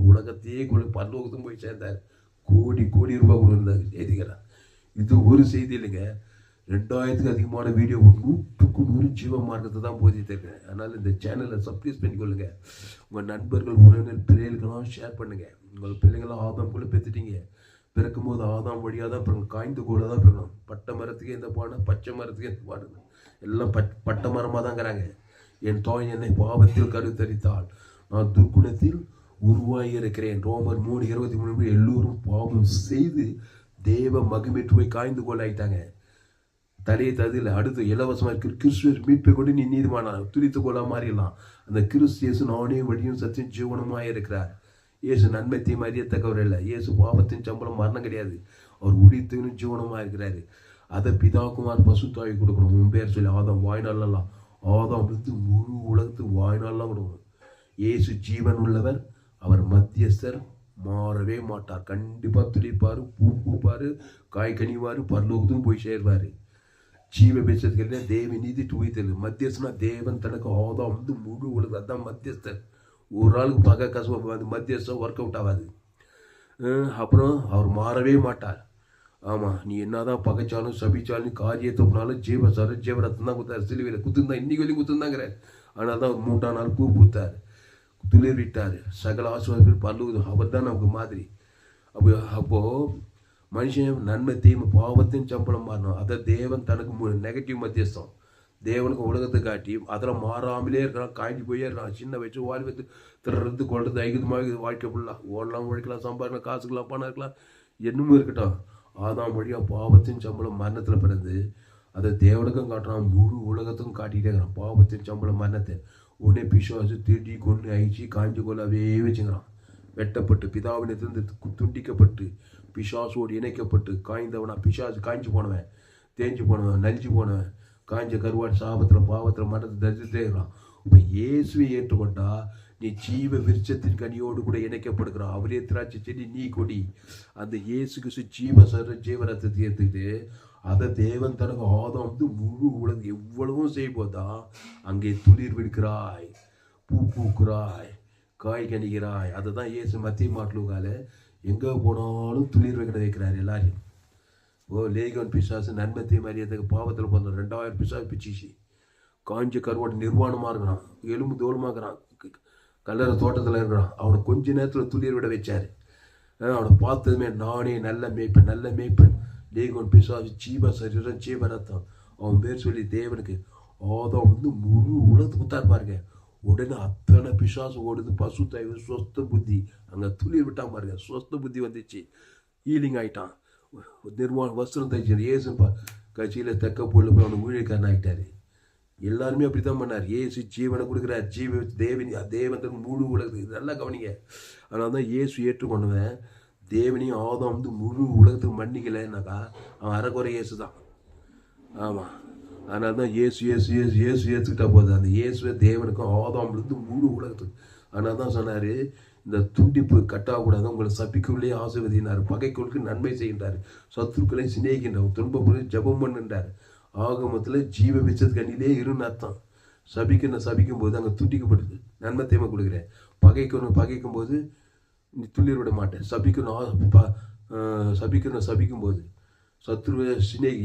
உலகத்தையே கூட பரலோகத்தும் போய் சேர்ந்தார். கோடி ரூபாய் கொடுத்தாரு. செய்திக்கிறார். இது ஒரு செய்தி இல்லைங்க, 2000க்கு அதிகமான வீடியோ 100க்கு 100 ஜீவ மார்க்கத்தை தான் போதித்திருக்கேன். அதனால் இந்த சேனலை சப்ஸ்கிரைப் பண்ணிக்கொள்ளுங்க. உங்கள் நண்பர்கள் உறவினர் பிள்ளைகளுக்கெல்லாம் ஷேர் பண்ணுங்கள். உங்கள் பிள்ளைங்களாம் ஆதாம் கூட பெற்றுட்டீங்க. பிறக்கும் போது ஆதாம் வழியாக தான் பிறகு காய்ந்து கூட தான் பிறக்கணும். பட்டை மரத்துக்கே இந்த பாடம், பச்சை மரத்துக்கே இந்த பாடம், எல்லாம் பட்டை மரமாக தாங்கிறாங்க. என் தாய் என்னை பாவத்தில் கருத்தரித்தாள், நான் துர்க்குணத்தில் உருவாகி இருக்கிறேன். ரோமர் 3:23. எல்லோரும் பாவம் செய்து தேவ மகிமைட்டு போய் காய்ந்து கொள்ள ஆயிட்டாங்க. தலையை ததில் அடுத்து இலவசமாக இருக்கிற கிறிஸ்துவர் மீட்பை கொண்டு நீ நீதிமானா துரித்து கொள்ள மாறிடலாம். அந்த கிறிஸ்து இயேசு நானே வழியும் சத்தியம் ஜீவனமாக இருக்கிறார். இயேசு நன்மை தீமை அறியத்தக்கவர் இல்லை. இயேசு பாவத்தின் சம்பளம் மரணம் கிடையாது. அவர் உடித்தவனும் ஜீவனமாக இருக்கிறாரு. அதை பிதாகுமார் பசுத்தாய் கொடுக்கணும். உன் பேர் சொல்லி ஆதாம் வாய்நாளெல்லாம் ஆதாம் வந்து முழு உலகத்துக்கு வாய்நாளெலாம் கொடுக்கணும். இயேசு ஜீவன் உள்ளவர். அவர் மத்தியஸ்தர், மாறவே மாட்டார். கண்டிப்பாக துளிப்பார், பூ பூப்பார், காய் கனிவார், பரலோகத்தும் போய் சேர்வார். ஜீவ பேசுறதுக்கு தேவி நீதி துவைத்தல். மத்தியஸ்தனா தேவன் தனக்கு ஆதாம் வந்து முழு உலகம். அதுதான் மத்தியஸ்தர். ஒரு ஆளுக்கு பகை கசப்பு மத்தியஸ்தம் ஒர்க் அவுட் ஆகாது. அப்புறம் அவர் மாறவே மாட்டார். ஆமாம், நீ என்னதான் பகைச்சாலும் சபிச்சாலும் காரியத்தை போனாலும் ஜீவரத்தம் தான் குத்தார். சிலுவையில் குத்துந்தான், இன்னைக்கு வரையும் குத்துந்தாங்கிற. ஆனால் தான் 3ஆம் நாள் பூ பூத்தார், துளிர்விட்டார், சகல ஆசுவாசத்தில் பல்லுவது. அவர் தான் நமக்கு மாதிரி. அப்போது மனுஷன் நன்மை தீமை பாவத்தின் சம்பளம் மாறணும். அதை தேவன் தனக்கு நெகட்டிவ் மத்தியஸ்தம். தேவனுக்கு உலகத்தை காட்டி அதில் மாறாமலே இருக்கிறான், காய்ச்சி போயே இருக்கான். சின்ன வயசு வாழ்வத்து திறது கொள்றது ஐகுதமாக வாழ்க்கை ஃபுல்லாக ஓடலாம், உழைக்கலாம், சம்பாதிக்கலாம், காசுக்கலாம், பணம் இருக்கலாம், என்னமும் இருக்கட்டும். ஆதாம் வழியாக பாவத்தின் சம்பளம் மரணத்தில் பிறந்து அதை தேவனுக்கும் காட்டுறான், முழு உலகத்துக்கும் காட்டிகிட்டே இருக்கிறான் பாவத்தின் சம்பளம் மரணத்தை. உடனே பிசாசு திருடி கொண்டு அழிச்சு காய்ச்சி கொள்ளாவே வச்சுக்கிறான். வெட்டப்பட்டு பிதாவினத்திலிருந்து துண்டிக்கப்பட்டு பிசாசோடு இணைக்கப்பட்டு காய்ந்தவனா, பிசாசு காய்ச்சி போனவன், தேஞ்சு போனவன், நலிஞ்சு போனவன், காய்ஞ்ச கருவாடு சாபத்தில் பாவத்தில் மரணத்தை தரிசித்தே இருக்கலாம். இப்போ இயேசுவை ஏற்றுக்கொண்டா நீ ஜீவ விருட்சத்தின் கனியோடு கூட இணைக்கப்படுகிறான். அவரே திராட்சை செடி, நீ கொடி. அந்த இயேசு கிறிஸ்து ஜீவரத்தை ஏற்றுக்கிட்டு அதை தேவன் தனக்கு ஆதாம் முழு உலகம் எவ்வளவும் செய்ய போதா அங்கே துளிர் விடுக்கிறாய், பூ பூக்குறாய், காய் கணிக்கிறாய். அதை தான் இயேசு மத்திய மாட்டுக்கால எங்கே போனாலும் துளிர் வைக்கிறார் எல்லாரையும். லேகன் பிசாசு நன்மத்தை மரியாதைக்கு பாவத்தில் போன 2000 பிசாசு பிச்சிச்சு. காஞ்ச கருவாடு நிர்வாணமாக இருக்கிறான், எலும்பு தோலுமாக்குறான், கல்லறை தோட்டத்தில் இருக்கிறான். அவனை கொஞ்ச நேரத்தில் துளிர் விட வச்சார். அவனை பார்த்ததுமே நானே நல்ல மேய்ப்பன், நல்ல மேய்ப்பன். லேகன் பிசாசு ஜீவ சரீரம், ஜீவ ரத்தம். அவன் பேர் சொல்லி தேவனுக்கு ஆதாம் முழு உலகத்துக்கு குத்தார் பாருங்க. உடனே அத்தனை பிசாசு ஓடுது. பசு தயவு சொஸ்த புத்தி அங்கே துளிர் விட்டான் பாருங்க. சொஸ்த புத்தி வந்துச்சு, ஹீலிங் ஆகிட்டான். நிர்வாணம் வஸ்திரம் தைச்சார். ஏசு கட்சியில் தெக்க பொருள் போய் அவனுக்கு ஊழியக்காரன் ஆகிட்டார். எல்லாருமே அப்படி தான் பண்ணார். ஏசு ஜீவனை கொடுக்குறார். தேவன் முழு உலகத்துக்கு நல்லா கவனிங்க. அதனால தான் ஏசு ஏற்றுக்கொண்டவன் தேவனையும் ஆதாம் முழு உலகத்துக்கு மன்னிக்கலைன்னாக்கா அவன் அரைக்குறை ஏசு தான். ஆமாம், அதனால தான் ஏசு ஏற்றுக்கிட்டா போகுது. அந்த இயேசுவை தேவனுக்கும் ஆதாம்லேருந்து முழு உலகத்துக்கு. அதனால தான் சொன்னார், இந்த துண்டிப்பு கட்டாகக்கூடாது, உங்களை சபிக்குள்ளே ஆசீர்வதினார், பகைக்குழுக்கு நன்மை செய்கின்றார், சத்துருக்களை சிநேகின்றார், துன்பப்பொருள் ஜபம் பண்ணுன்றார். ஆகமத்தில் ஜீவ விச்சத்துக்கு அணிலே இருன்னு அர்த்தம். சபிக்கும் போது அங்கே துண்டிக்கப்படுது. நன்மை தேவை கொடுக்குறேன். பகைக்கும் போது நீ துளிர் விட மாட்டேன். சபிக்கும் போது சத்ருவ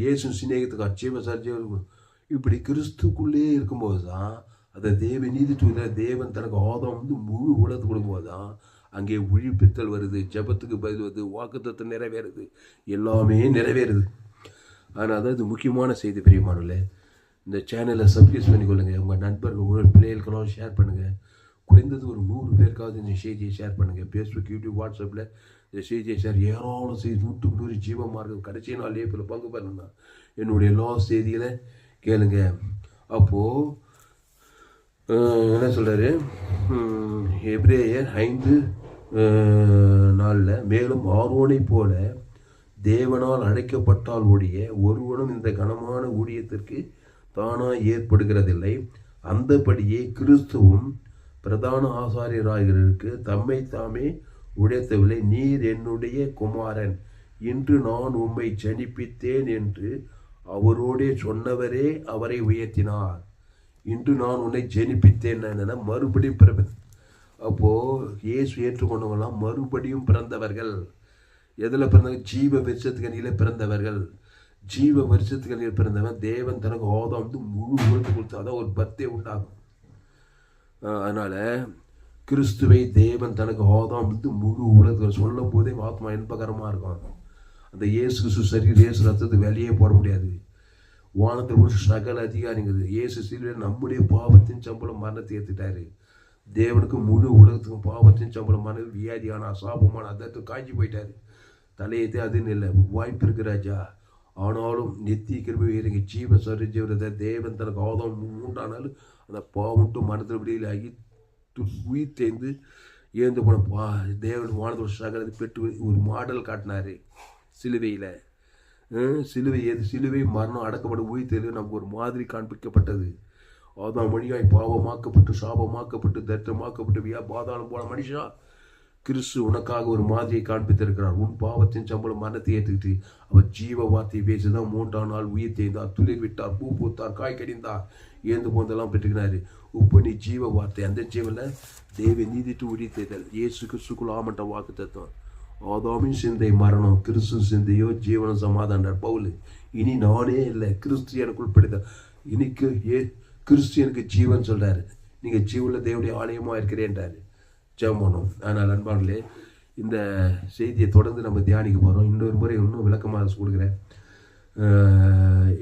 இயேசு சிநேகத்துக்கு ஜீவ இப்படி கிறிஸ்துக்குள்ளே இருக்கும்போது தான் அதை நீதி தேவன் தனக்கு ஆதாம் முழு உலகத்துக்கு கொடுக்கும்போது தான் அங்கே உயிர்ப்பித்தல் வருது, ஜபத்துக்கு பதில் வருது, வாக்குத்தத்தம் நிறைவேறுது, எல்லாமே நிறைவேறுது. ஆனால் தான் இது முக்கியமான செய்தி பிரியமானவர்களே. இந்த சேனலை சப்ஸ்கிரைப் பண்ணிக்கொள்ளுங்கள். உங்கள் நண்பர்கள், உங்கள் பிள்ளைகளுக்கெல்லாம் ஷேர் பண்ணுங்கள். குறைந்தது ஒரு 100 பேருக்காவது இந்த செய்தியை ஷேர் பண்ணுங்கள். ஃபேஸ்புக், யூடியூப், வாட்ஸ்அப்பில் இந்த செய்தியை ஷேர். ஏராளம் செய்தி 100 ஜீவ மார்க்கம் கடைசி நாள் ஏப்பில் பங்கு பண்ணணும்னா என்னுடைய எல்லா செய்திகளை கேளுங்க. அப்போது என்ன சொல்கிறாரு, எபிரேயர் 5:4 மேலும் ஆரோனை போல தேவனால் அழைக்கப்பட்டால் ஒழிய ஒருவனும் இந்த கனமான ஊழியத்திற்கு தானாக ஏற்படுகிறதில்லை. அந்தபடியே கிறிஸ்துவும் பிரதான ஆசாரியராகிறதுக்கு தம்மை தாமே உடைத்தவில்லை. நீர் என்னுடைய குமாரன், இன்று நான் உம்மை ஜனிப்பித்தேன் என்று அவரோடே சொன்னவரே அவரை உயர்த்தினார். இன்று நான் உன்னை ஜெனிப்பித்தேன் என்னன்னா மறுபடியும் பிறப்பது. அப்போது இயேசு ஏற்றுக்கொண்டவங்களாம் மறுபடியும் பிறந்தவர்கள். எதில் பிறந்தவங்க? ஜீவ வருஷத்துக்கு அணியில் பிறந்தவர்கள். ஜீவ வருஷத்துக்கு அணியில் பிறந்தவன் தேவன் தனக்கு ஆதாம் முழு உலகத்தை கொடுத்து அதான் ஒரு பர்த்தே உண்டாகும். அதனால் கிறிஸ்துவை தேவன் தனக்கு ஆதாம் முழு உலகத்தில் சொல்லும் போதே ஆத்மா இன்பகரமாக இருக்கும். அந்த இயேசு கிறிஸ்து சரீரம் இயேசு ரத்தத்துக்கு வெளியே போட முடியாது. வானத்தில் ஒரு சகல அதிகாரிங்கிறது. இயேசு சிலுவையில் நம்முடைய பாவத்தின் சம்பளம் மரணத்தை ஏற்றுட்டாரு. தேவனுக்கு முழு உலகத்துக்கும் பாவத்தின் சம்பளம் மரணம், வியாதியான சாபமான அதற்கு காய்ச்சி போயிட்டாரு. தலையத்தை அதுன்னு இல்லை, வாய்ப்பு இருக்கு ராஜா. ஆனாலும் நெத்தி கிருபை இறங்கி ஜீவ சரீரத்தை தேவன் தனக்கு ஆதாம் 3ஆம் நாள் அந்த பாவம்ட்டு மரணத்தில் விடியல் ஆகி உயிர் தேர்ந்து ஏந்து போன தேவன் வானத்தோட சகலத்தை பெற்று ஒரு மாடல் காட்டினார் சிலுவையில். சிலுவை மரணம் அடக்கப்பட்ட உயிர் தேர்வு நமக்கு ஒரு மாதிரி காண்பிக்கப்பட்டது. ஆதாம் வழியாய் பாவமாக்கப்பட்டு சாபமாக்கப்பட்டு தரித்திரமாக்கப்பட்டு பாதாளம் போன மனுஷா கிறிஸ்து உனக்காக ஒரு மாதிரியை காண்பித்திருக்கிறார். உன் பாவத்தின் சம்பளம் மரணத்தை ஏற்றுக்கிட்டு அவர் ஜீவ வார்த்தையை பேசிதான் 3ஆம் நாள் உயிர் தேய்ந்தார், துளிர் விட்டார், பூ பூத்தார், காய் கடிந்தார், ஏந்து போந்தெல்லாம் பெற்றுக்கிறாரு. இப்போ நீ ஜீவ வார்த்தை, அந்த ஜீவனில் தேவ நீதிட்டு உயிர் தேய்தல் இயேசு கிறிஸ்துக்குள் ஆமட்ட வாக்கு தத்துவம். ஆதாமின் சிந்தை மரணம், கிறிஸ்து சிந்தையோ ஜீவனம் சமாதானம். பவுல், இனி நானே இல்லை, கிறிஸ்து எனக்குள் படுத்த. இன்னைக்கு கிறிஸ்து எனக்கு ஜீவன் சொல்றாரு. நீங்க ஜீவனில் தேவனுடைய ஆலயமாக இருக்கிறேன்றாரு. ஜெபம் பண்ணோம். ஆனால் அன்பார்களே, இந்த செய்தியை தொடர்ந்து நம்ம தியானிக்க போகிறோம். இன்னொரு முறை இன்னும் விளக்கமாக கொடுக்குறேன்.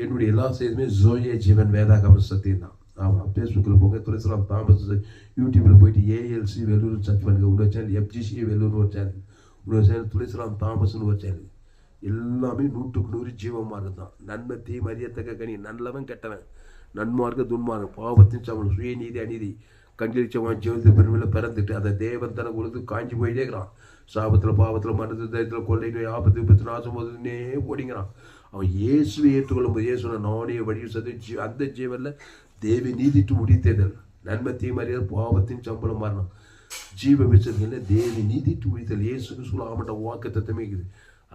என்னுடைய எல்லா செய்தியுமே ஜோயே ஜீவன் வேதாகம சத்தியம் தான். ஆமாம், ஃபேஸ்புக்கில் போங்க, துளசிராம் தாமஸ், யூடியூப்பில் போயிட்டு ஏஎல்சி வெள்ளூர் சர்ச் பண்ணுங்க. உங்களோட சேனல் எஃப்ஜிசி வெள்ளூர்னு ஒரு சேனல், உங்களோட சேனல் துளசிராம் தாமஸ்னு ஒரு சேனல். எல்லாமே 100% ஜீவமாக தான். நன்மை தீமை அறியத்தக்க கனி, நல்லவன் கெட்டவன், நன்மார்க்க துன்மார்க்க, பாவத்தின் சமணம், சுயநீதி அநீதி, கண்களிச்சவன் ஜீவனத்து பெருமையில் பிறந்துட்டு அதை தேவன் தனக்கு கொடுத்து காஞ்சி போயிட்டே இருக்கிறான். சாபத்தில் பாவத்தில் மனது தைரியத்தில் கொள்ளை நோய் ஆபத்து விபத்து நாசம் போதுன்னே ஓடிங்கிறான். அவன் இயேசுவை ஏற்றுக்கொள்ளும் போது இயேசுன நானே வழியும் சதி அந்த ஜீவனில் தேவி நீதிட்டு முடித்தேதல், நன்மை தீமறியல், பாவத்தின் சம்பளம் மரணம், ஜீவ விசத்தில் தேவி நீதிட்டு முடித்தல். இயேசுக்கு சொல்ல ஆமட்ட வாக்கு தத்தமே இருக்குது.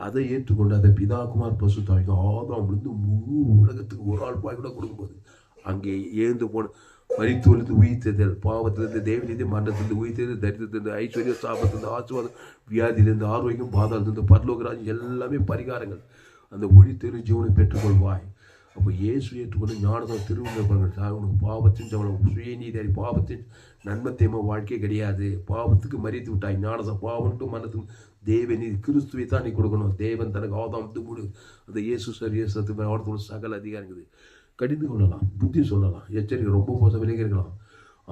அதை ஏற்றுக்கொண்டு அதை பிதாகுமார் பசு தாய்க்கு ஆதாம் விழுந்து முழு உலகத்துக்கு ஒரு ஆள் பாய் கூட கொடுக்கும்போது அங்கே ஏந்து போன மரித்தோலிருந்து உயிர்த்ததல், பாவத்திலிருந்து தேவனிலிருந்து மரணத்திலிருந்து உயிர்த்தது, தரித்திலிருந்து ஐஸ்வர்யம், சாபத்திலிருந்து ஆசுவாதம், வியாதியிலிருந்து ஆரோக்கியம், பாதாளத்திலிருந்து பரலோகராஜ், எல்லாமே பரிகாரங்கள். அந்த ஒளி தெரு ஜீவனை பெற்றுக்கொள்வாய். அப்போ இயேசு ஏற்றுக்கொண்டு ஞானத்தை திருவிழா உனக்கு பாவத்தின் சம்பளம் சுயநீதி, பாவத்தின் நன்மை தேம வாழ்க்கை கிடையாது. பாவத்துக்கு மறித்து விட்டாய். ஞானத்தை பாவன்ட்டு மனத்துக்கு தேவநீதி கிறிஸ்துவை தான் நீ கொடுக்கணும். தேவன் தனக்கு ஆதாம் முழு அந்த இயேசு சரியத்து அவனத்தோட சகல அதிகாரம் இருக்குது. கடிந்து கொள்ளலாம், புத்தி சொல்லலாம், எச்சரிக்கை ரொம்ப மோசம் விலகி இருக்கலாம்.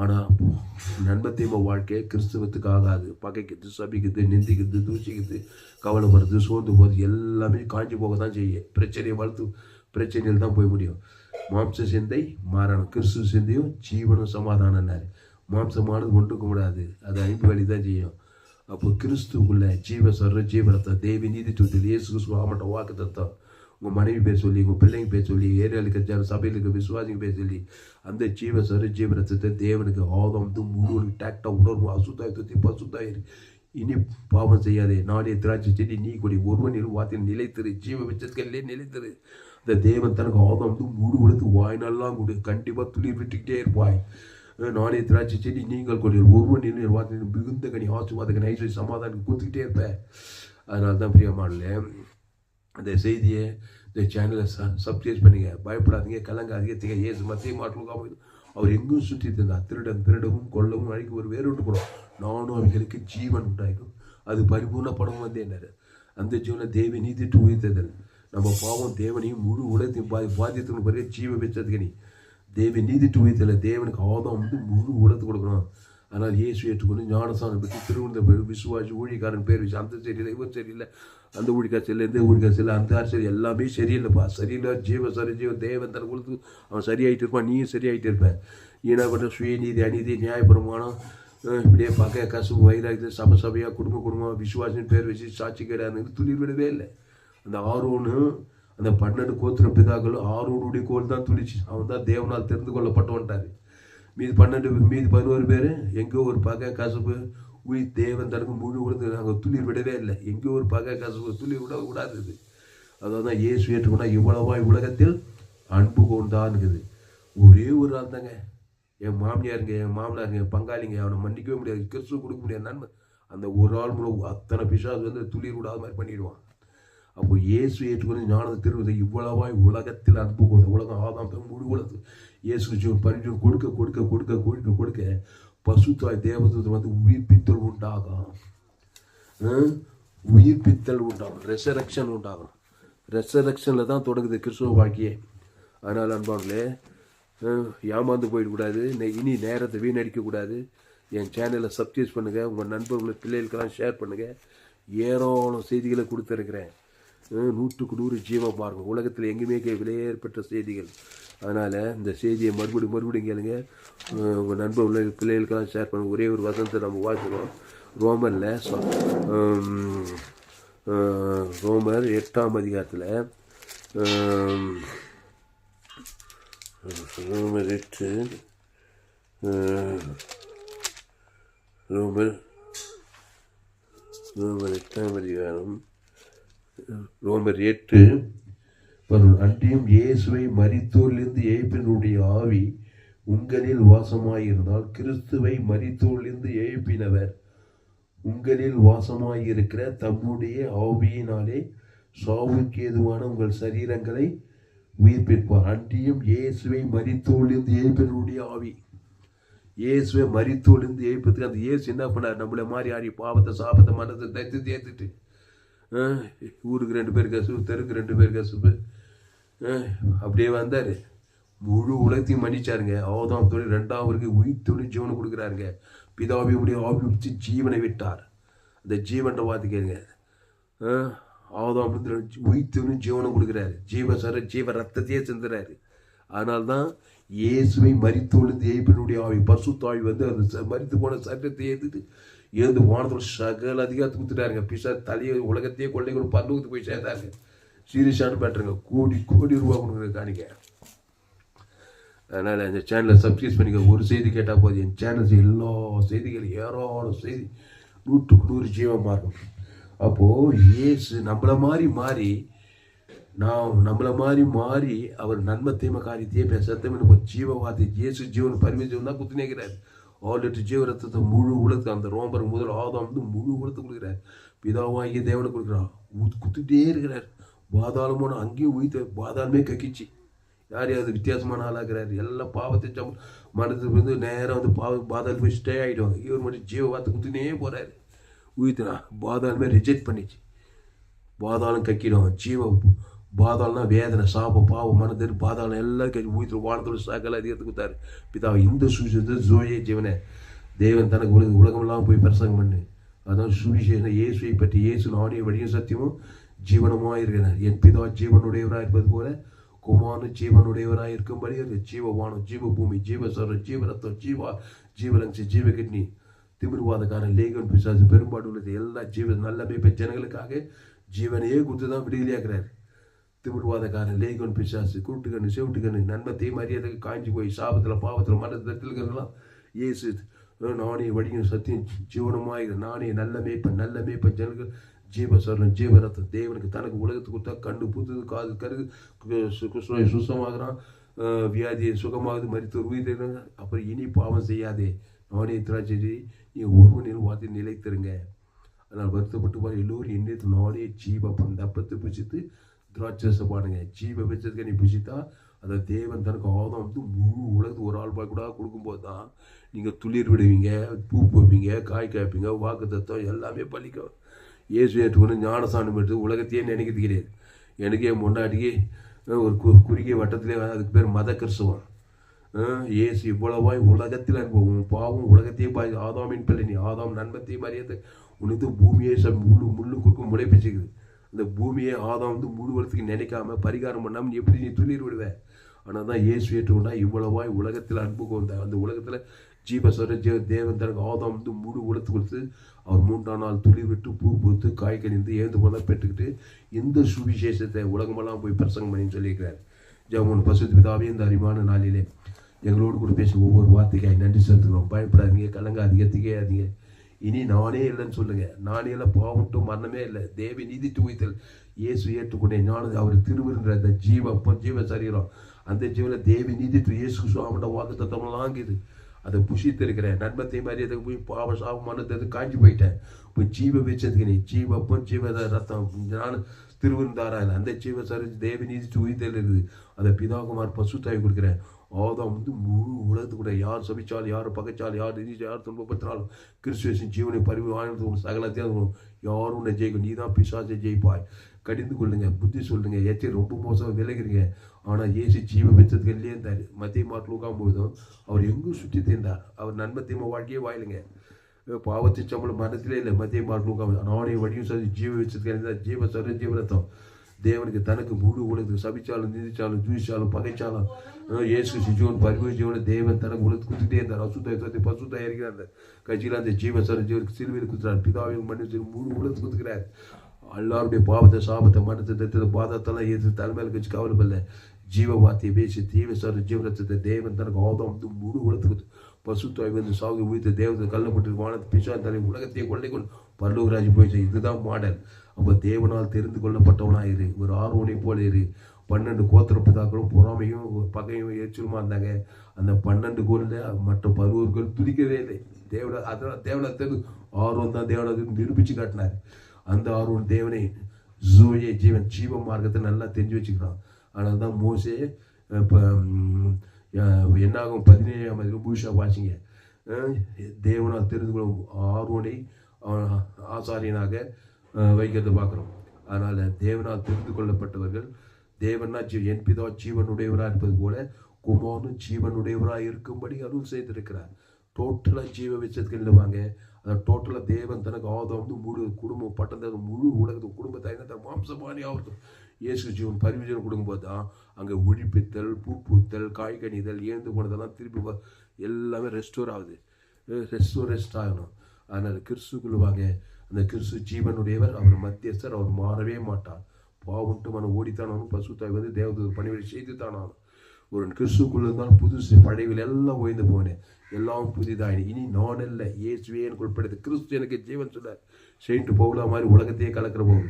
ஆனால் நன்மை தீமை வாழ்க்கை கிறிஸ்துவத்துக்கு ஆகாது. பகைக்குது, சபிக்குது, நிந்திக்குது, தூசிக்குது, கவலைப்படுறது, சோர்ந்து போகிறது, எல்லாமே காஞ்சி போக தான் செய்ய. பிரச்சனையை வளர்த்து பிரச்சனையில் தான் போய் முடியும். மாம்ச சிந்தை மரணம், கிறிஸ்துவ சிந்தையும் ஜீவனும் சமாதானம்னாரு. மாம்சமானது ஒன்றுக்க முடியாது, அது 5 வழி தான் செய்யும். அப்போ கிறிஸ்துக்குள்ள ஜீவ சொல்ற ஜீவரத்தம் தேவி நீதி துத்தில் இயேசு கிறிஸ்துவ ஆமட்ட வாக்கு தத்தம். உங்கள் மனைவி பேர் சொல்லி, உங்கள் பிள்ளைங்க பேர் சொல்லி, ஏரியாவுக்கு சபையிலுக்கு விசுவாசிங்க பேர் சொல்லி அந்த ஜீவ சரி ஜீவரத்தை தேவனுக்கு ஆதம் முழு டாக்டா உணர்வு அசுத்தாயத்தி பசுத்தாயிரு. இனி பாவம் செய்யாதே. நாளே திராட்சை செடி நீ கொடி ஒருவனில் வார்த்தையில் நிலைத்திரு, ஜீவ விச்சத்துக்கல்லே நிலைத்திரு. இந்த தேவன் தனக்கு ஆதம் முழு உலகத்து வாய்நாள்லாம் கொடு. கண்டிப்பாக துளிர் விட்டுக்கிட்டே இருப்பாய். நாளே திராட்சை செடி நீங்கள் கொடி ஒருவனில் வார்த்தையில் மிகுந்த கனி ஆசுவாதக ஐஸ்வர்ய சமாதானம் கொடுத்துக்கிட்டே இருப்பேன். அதனால தான் பிரியமானல அந்த செய்தியை இந்த சேனலை சப்ஸ்கிரைப் பண்ணுங்க. பயப்படாதீங்க, கலங்காதீங்க. இயேசு மத்திய மாற்றலுக்காக அவர் எங்கும் சுற்றி இருந்தார். திருடவும் கொல்லவும் அழைக்க ஒரு வேறுண்டு கூட நானும் அவர்களுக்கு ஜீவன் உண்டாகும், அது பரிபூர்ணப்படவும் வந்தேன்னாரு. அந்த ஜீவனை தேவை நீதிட்டு உயிர்த்ததல். நம்ம பாவம் தேவனையும் முழு உலகத்தையும் பாதியத்துக்கு பிறகு ஜீவ வச்சதுக்கு நீ தேவை நீதிட்டு உயிர்த்தல. தேவனுக்கு ஆதம் முழு உலகத்து கொடுக்கணும். ஆனால் இயேசு ஏற்றுக்கொண்டு ஞானசானம் பெற்று திருவண்ண பேர் விசுவாசி ஊழியக்காரன் பேர் வச்சு அந்த சரியில்லை, இவர் சரியில்லை, அந்த ஊழிக்கார் சரியில்லை, இந்த ஊழிக்கார் சரியில்லை, அந்த யார் சரி, எல்லாமே சரியில்லைப்பா. சரியில்லை ஜீவ சரி ஜீவன் தேவன் தனக்கு கொடுத்து அவன் சரியாயிட்டு இருப்பான், நீயும் சரியாயிட்டு இருப்பேன். ஈனா பண்ணுற சுயநீதி அநீதி நியாயப்பிரமாணம் இப்படியே பார்க்க கசுப்பு வயிறாக சபையாக குடும்பம் விசுவாசின் பேர் வச்சு சாட்சி கிடையாது துளிர் விடவே இல்லை. அந்த ஆரோன்னு அந்த 12 கோத்திர பிதாக்களும் ஆரோனுடைய கோல் தான் துளிச்சு. அவன் தான் தேவனால் தெரிந்து கொள்ளப்பட்டவன்ட்டார். மீது 11 பேர் எங்கேயோ ஒரு பகை கசப்பு உயிர் தேவன் தனக்கு முழு உலகத்துக்கு நாங்கள் துளிர் விடவே இல்லை. எங்கேயோ ஒரு பகை கசப்பு துளிர் விட கூடாது. அதாவது தான் இயேசு ஏற்றுக்கொண்டா இவ்வளவாய் உலகத்தில் அன்பு கொண்டான் இருக்குது. ஒரே ஒரு ஆள் தாங்க, என் மாமியாருங்க, என் மாமனாருங்க, என் பங்காளிங்க, அவனை மன்னிக்கவே முடியாது, கிறிஸ்துவ கொடுக்க முடியாது நன்மை. அந்த ஒரு ஆள் மூலம் அத்தனை பிசாசு வந்து துளிர் விடாத மாதிரி பண்ணிடுவான். அப்போ இயேசு ஏற்றுக்கொண்டு ஞானத்தை திருவது இவ்வளவாய் உலகத்தில் அன்பு கொண்ட உலகம் ஆதாம் முழு உலகத்து இயேசு ஜீவன் பரிசு கொடுக்க கொடுக்க கொடுக்க கொடுக்க கொடுக்க பசுத்தாய் தேவதூதர் வந்து உயிர்ப்பித்தல் உண்டாகும். உயிர்ப்பித்தல் உண்டாகும், ரெசரக்ஷன் உண்டாகும். ரெசரக்ஷனில் தான் தொடங்குது கிறிஸ்துவ வாழ்க்கையே. அதனால் அன்பாங்களே, ஏமாந்து போயிடக்கூடாது, இனி நேரத்தை வீணடிக்கக்கூடாது. என் சேனலை சப்ஸ்கிரைப் பண்ணுங்கள், உங்கள் நண்பர்களுக்கு பிள்ளைகளுக்கெல்லாம் ஷேர் பண்ணுங்கள். ஏராளம் செய்திகளை கொடுத்துருக்கிறேன். 100% ஜீவம் பாருங்கள். உலகத்தில் எங்கேயுமே விலையேற்பட்ட செய்திகள். அதனால் இந்த செய்தியை மறுபடியும் கேளுங்க. உங்கள் நண்பர்கள் பிள்ளைகளுக்கெல்லாம் ஷேர் பண்ணுங்கள். ஒரே ஒரு வசனத்தை நம்ம வாசிக்கிறோம். ரோமர் 8ஆம் அதிகாரத்தில் ரோமர் 8 8ஆம் அதிகாரம் ரோமர் 8 அன்றியும் இயேசுவை மரித்தோரிலிருந்து எழுப்பினுடைய ஆவி உங்களில் வாசமாயிருந்தால் கிறிஸ்துவை மரித்தோரிலிருந்து எழுப்பினவர் உங்களில் வாசமாயிருக்கிற தம்முடைய ஆவியினாலே சாவுக்கு ஏதுவான உங்கள் சரீரங்களை உயிர்ப்பிப்பார். அன்றியும் இயேசுவை மரித்தோலிருந்து எழுப்பினுடைய ஆவி, இயேசுவை மரித்தோலிருந்து எழுப்பதுக்கு அந்த இயேசு என்ன பண்ணார்? நம்மளை மாதிரி ஆடி பாவத்தை சாபத்தை மனத்தை தைத்து தேர்த்துட்டு ஊருக்கு 2 பேர் கசுப்பு, தெருக்கு 2 பேர் கசுப்பு, அப்படியே வந்தார். முழு உலகத்தையும் மன்னிச்சாருங்க. ஆதாம் தொழில் 2ஆவதுக்கு உயிர் தொழில் ஜீவனை கொடுக்குறாருங்க. பிதாவியுடைய ஆவி வச்சு ஜீவனை விட்டார். அந்த ஜீவன்ற வார்த்தை கேளுங்க. ஆதாம் உயிர் தொழில் ஜீவனை கொடுக்குறாரு. ஜீவ ரத்தத்தையே சிந்துறாரு. அதனால்தான் இயேசுவை மரித்தொழுந்து ஏய்ப்பினுடைய ஆவி பரிசுத்தாவி வந்து அந்த மரித்து போன சட்டத்தை ஏற்றுட்டு ஏந்து வானத்தோட சகல அதிகாரத்தை கொடுத்துட்டாருங்க. பிசா தலையை உலகத்தையே கொள்ளை கூட பல்லூத்து போய் சேர்த்தாருங்க. சீரியஸான பேட்டருங்க. கோடி ரூபா கொடுக்குற காணிக்க. அதனால் இந்த சேனலை சப்ஸ்கிரைப் பண்ணிக்க. ஒரு செய்தி கேட்டால் போதும். என் சேனல்ஸ் எல்லா செய்திகளும் ஏராளமான செய்தி 100க்கு 100 ஜீவமாக இருக்கும். அப்போது இயேசு நம்மளை மாறி அவர் நன்மை தீமை காரியத்தையே பேச ஜீவ வார்த்தை இயேசு ஜீவன் பரிமைஜீவன் தான் குத்துனேக்கிறார். 6 லிட்டர் ஜீவ ரத்தத்தை முழு உலகத்துக்கு அந்த ரோம்பர் முதல் ஆதாம் வந்து முழு உலகத்துக்கு கொடுக்குறாரு. பிதாவாகிய தேவனை கொடுக்குறான். குத்துட்டே இருக்கிறார். பாதாளமான அங்கேயும் உயிர்த்த பாதாளமே கக்கிச்சு. யாரையாவது வித்தியாசமான ஆளாகிறாரு. எல்லாம் பாவத்தை மனதுக்கு வந்து நேரம் வந்து பாதாளம் போய் ஸ்டே ஆகிடுவாங்க. இவர் மட்டும் ஜீவ வார்த்தை குத்துனே போகிறாரு. உயிர்த்தனா பாதாளமே ரிஜெக்ட் பண்ணிச்சு. பாதாளம் கக்கிடும். பாதாளம்னா வேதனை, சாபம், பாவம், மனதில் பாதாளம் எல்லாம் கட்சி உயிர்த்து வானத்தோட சகல அதிகத்துக்கு கொடுத்தாரு. பிதாவை இந்த சுவிசேஷத்தை ஜோயே ஜீவனை தேவன் தனக்கு உலகமெல்லாம் போய் பிரசங்கம் பண்ணு. அதான் சுவிசேஷம். இயேசுவை பற்றி இயேசு நானே வழியும் சத்தியமும் ஜீவனமாக இருக்கிறார். என் பிதா ஜீவனுடையவராக இருப்பது போல குமாரன் ஜீவனுடையவராக இருக்கும்படி ஜீவவானம், ஜீவ பூமி, ஜீவசரம், ஜீவரத்தம், ஜீவலங்சி, ஜீவ கிட்னி, திமிர்வாதக்காரன், லேகன், பிசாசு, பெரும்பாடு உள்ளது எல்லா நல்ல மேய்ப்ப ஜனங்களுக்காக ஜீவனையே கொடுத்து தான் விடுதலையாக்குறாரு. திமிர்வாதக்காரன், லேகன், பிசாசு, கூட்டுக்கண்ணு, செவிட்டுக்கண்ணு, நன்மத்தை மரியாதைக்கு காஞ்சி போய் சாபத்தில் பாவத்தில் மனத்திலாம் இயேசு நானே வழியும் சத்தியம் ஜீவனமாக நானே நல்ல மேய்ப்பன் ஜனங்கள் ஜீவசரணம், ஜீவரத்தம் தேவனுக்கு தனக்கு உலகத்துக்கு கொடுத்தா கண்டு புது காது கருகு சுசமாகறான். வியாதியை சுகமாகுது, மருத்துவர் உயிர். அப்புறம் இனி பாவம் செய்யாதே, நானே திராட்சை நீ ஒருவனில் வார்த்தை நிலைத்திருங்க. அதனால் வருத்தப்பட்டு பாரு எல்லோரும் என்னது நானே ஜீவப்பம் தப்பத்தை புசித்து திராட்சை பாடுங்க. ஜீவ வச்சதுக்கு நீ புசித்தா அதை தேவன் தனக்கு ஆதம் வந்து முழு உலகத்துக்கு ஒரு ஆள் பாய் கூட கொடுக்கும்போது தான் நீங்கள் துளிர் விடுவீங்க, பூ வைப்பீங்க, காய் காய்ப்பீங்க, வாக்கு தத்துவம் எல்லாமே பழிக்கும். இயேசு ஏற்றுக்கொண்டு ஞானசானம் எடுத்து உலகத்தையே நினைக்கிறது கிடையாது. எனக்கே முன்னாடியே ஒரு குறுகிய வட்டத்திலே அதுக்கு பேர் மத கிறிஸ்தவம். இயேசு இவ்வளவாய் உலகத்தில் அனுபவம் பாவம் உலகத்தையே பாய் ஆதாமின் பிள்ளை நீ ஆதாம் நன்மத்தையும் மரியாதை உனக்கு பூமியை முள்ளு குறுக்கும் முளைப்பிச்சுக்குது. அந்த பூமியை ஆதாம் வந்து முழு உலகத்துக்கு நினைக்காம பரிகாரம் பண்ணாமல் நீ எப்படி நீ துளிர் விடுவேன். ஆனால் தான் இயேசு ஏற்றுக்கொண்டா இவ்வளவாய் உலகத்தில் அன்பு கொண்ட அந்த உலகத்தில் ஜீவஸ்வர தேவன் தனக்கு ஆதாம் வந்து முழு உலகத்து கொடுத்து அவர் 3ஆம் நாள் துளிர் விட்டு பூ பூத்து காய் கணிந்து ஏந்து போனால் பெற்றுக்கிட்டு இந்த சுவிசேஷத்தை உலகமெல்லாம் போய் பிரசங்கம் பண்ணின்னு சொல்லியிருக்கிறார். ஜெபம். பசுத்த பிதாவே, இந்த அறிவான நாளிலே எங்களோடு கூட பேசி ஒவ்வொரு வார்த்தைக்காய் நன்றி செலுத்துக்கிறோம். பயப்படாதீங்க, கலங்காதீங்க, திகையாதீங்க. இனி நானே இல்லைன்னு சொல்லுங்க. நானே இல்லை, பாவட்டும் மரணமே இல்லை, தேவி நீதி துவைத்தல் இயேசு ஏற்றுக்கொண்டேன். நான் அவர் திருவிருன்ற அந்த ஜீவ சரீரம் அந்த ஜீவனை தேவி நீதி இயேசு சுவாமியோட வாக்கு தத்தமெல்லாங்குது. அதை புஷித்து இருக்கிறேன். நன்மத்தை மாதிரி அதை போய் பாவ சாபம் மனத்தை காஞ்சி போயிட்டேன். போய் ஜீவ வச்சதுக்கு நீ ஜீவப்பம் ஜீவ ரத்தம் நான் திருவிருந்தாரா இல்லை அந்த ஜீவ சரி தேவி நீதி உயிர்த்தல் இருக்குது. அதை பிதாகுமார் பசுத்தாய் கொடுக்குறேன். ஆதாம் வந்து முழு உலகத்துக்கு கூட யார் சபிச்சாலும் யார் பகைச்சாலும் யார் நிதிச்சாலும் யார் துன்பப்படுத்தினாலும் கிறிஸ்துவின் ஜீவனை பரிவு வாழ்ந்து சகலத்தையும் யாரும் உன்னை ஜெயிக்கும். நீ தான் பிசாசை ஜெயிப்பாய். கடிந்து கொள்ளுங்க, புத்தி சொல்லுங்க. ஏற்றி ரொம்ப மோசமாக விலகிறீங்க. ஆனால் இயேசு ஜீவ பெற்றதுக்கல்லே இருந்தார். மத்திய மாட்டு லூக்காம்போதும் அவர் எங்கும் சுற்றி தீர்ந்தார். அவர் நன்மத்தியமாக வாழ்க்கையே வாயிலுங்க. பாவத்தை சம்பளம் மனத்திலே இல்லை. மத்திய மாட்டு லூக்காம்போது நானே வடியும் சொல்லி ஜீவ வச்சதுக்கு இருந்தார். ஜீவ சர ஜீவரத்தம் தேவனுக்கு தனக்கு முழு உலகத்துக்கு சபிச்சாலும் நிதிச்சாலும் ஜூசிச்சாலும் பகைச்சாலும் இயேசு ஜீவன் பரிவு ஜீவனை தேவன் தனக்கு உலகத்துக்கு கொடுத்துட்டே இருந்தார். அசுத்த பசுத்த இருக்கிறார். கட்சியில் அந்த ஜீவ சர ஜீவனுக்கு சிலுவையில் கொடுத்துறார். பிதாவையும் மன்னிச்சு முழு உலகத்துக்கு கொடுத்துக்கிறார். எல்லாருடைய பாவத்தை சாபத்தை மனத்தை தத்தது பாதத்தெல்லாம் எதிர்த்து தலைமையில் கட்சி கவலைப்படல. ஜீவ வார்த்தையை பேசி தீவ சார் ஜீவனத்தை தேவன் தனக்கு ஆதம் வந்து முழு உலகத்துக்கு பசுத்தாய் வந்து சாகு உயிர்த்த தேவத்தை கல்லப்பட்டு வானத்தை பிசா தலை உலகத்தையே கொள்ளை கொண்டு பரலோகராஜி போயிடுச்சு. இதுதான் மாடல். அப்போ தேவனால் தெரிந்து கொள்ளப்பட்டவனாக இரு. ஒரு ஆர்வனை போல இரு. 12 கோத்திர பிதாக்களும் பொறாமையும் பகையும் எரிச்சலுமா இருந்தாங்க. அந்த 12 கோலில் மற்ற 11 கோல் துதிக்கவே இல்லை. தேவனை ஆர்வம் தான் தேவனை நிரூபிச்சு காட்டினார். அந்த ஆர்வம் தேவனை ஜோயே ஜீவ மார்க்கத்தை நல்லா தெரிஞ்சு வச்சுக்கிறான். அதனால தான் மோசே இப்போ என்னாகும் 17ஆம் பூஷா வாசிங்க, தேவனால் தெரிந்து கொள்ளும் ஆர்வனை ஆசாரியனாக வைக்கிறத பார்க்குறோம். அதனால் தேவனால் தெரிந்து கொள்ளப்பட்டவர்கள், தேவனா என் பிதா ஜீவனுடையவராக இருப்பது போல குமாரனும் ஜீவனுடையவராக இருக்கும்படி அருள் செய்திருக்கிறார். டோட்டலாக ஜீவ விஷயத்துக்கு இல்லைவாங்க. அதை டோட்டலாக தேவன் தனக்கு ஆதாம் முழு குடும்பம் பட்டம் முழு உலகத்துக்கு குடும்பத்தை தன் மாம்சமானி அவருக்கு இயேசு ஜீவன் பரிவிஜன் கொடுக்கும்போது தான் அங்கே ஒழிப்பித்தல், பூத்தல், காய்கனிதல், ஏந்து போனதெல்லாம் திருப்பி எல்லாமே ரெஸ்டோர் ஆகுது. ரெஸ்ட் ஆகணும். அதனால் கிறிஸ்துக்குள்ளுவாங்க. அந்த கிறிஸ்து ஜீவனுடையவர், அவர் மத்தியஸ்தர், அவர் மாறவே மாட்டார். பாவன்ட்டு மனம் ஓடித்தானாலும் பசுத்தாய் வந்து தேவதூர் பணிவிடை செய்து தானாலும். ஒரு கிறிஸ்துக்குள்ள இருந்தாலும் புதுசு பழையவில் எல்லாம் ஓய்ந்து போனேன், எல்லாம் புதிதாயினி. இனி நான் அல்ல, இயேசுவே எனக்கு உட்படுது. கிறிஸ்து எனக்கு ஜீவன் சொன்னார். செயின்ட்டு பவுலா மாதிரி உலகத்தையே கலக்கிற போது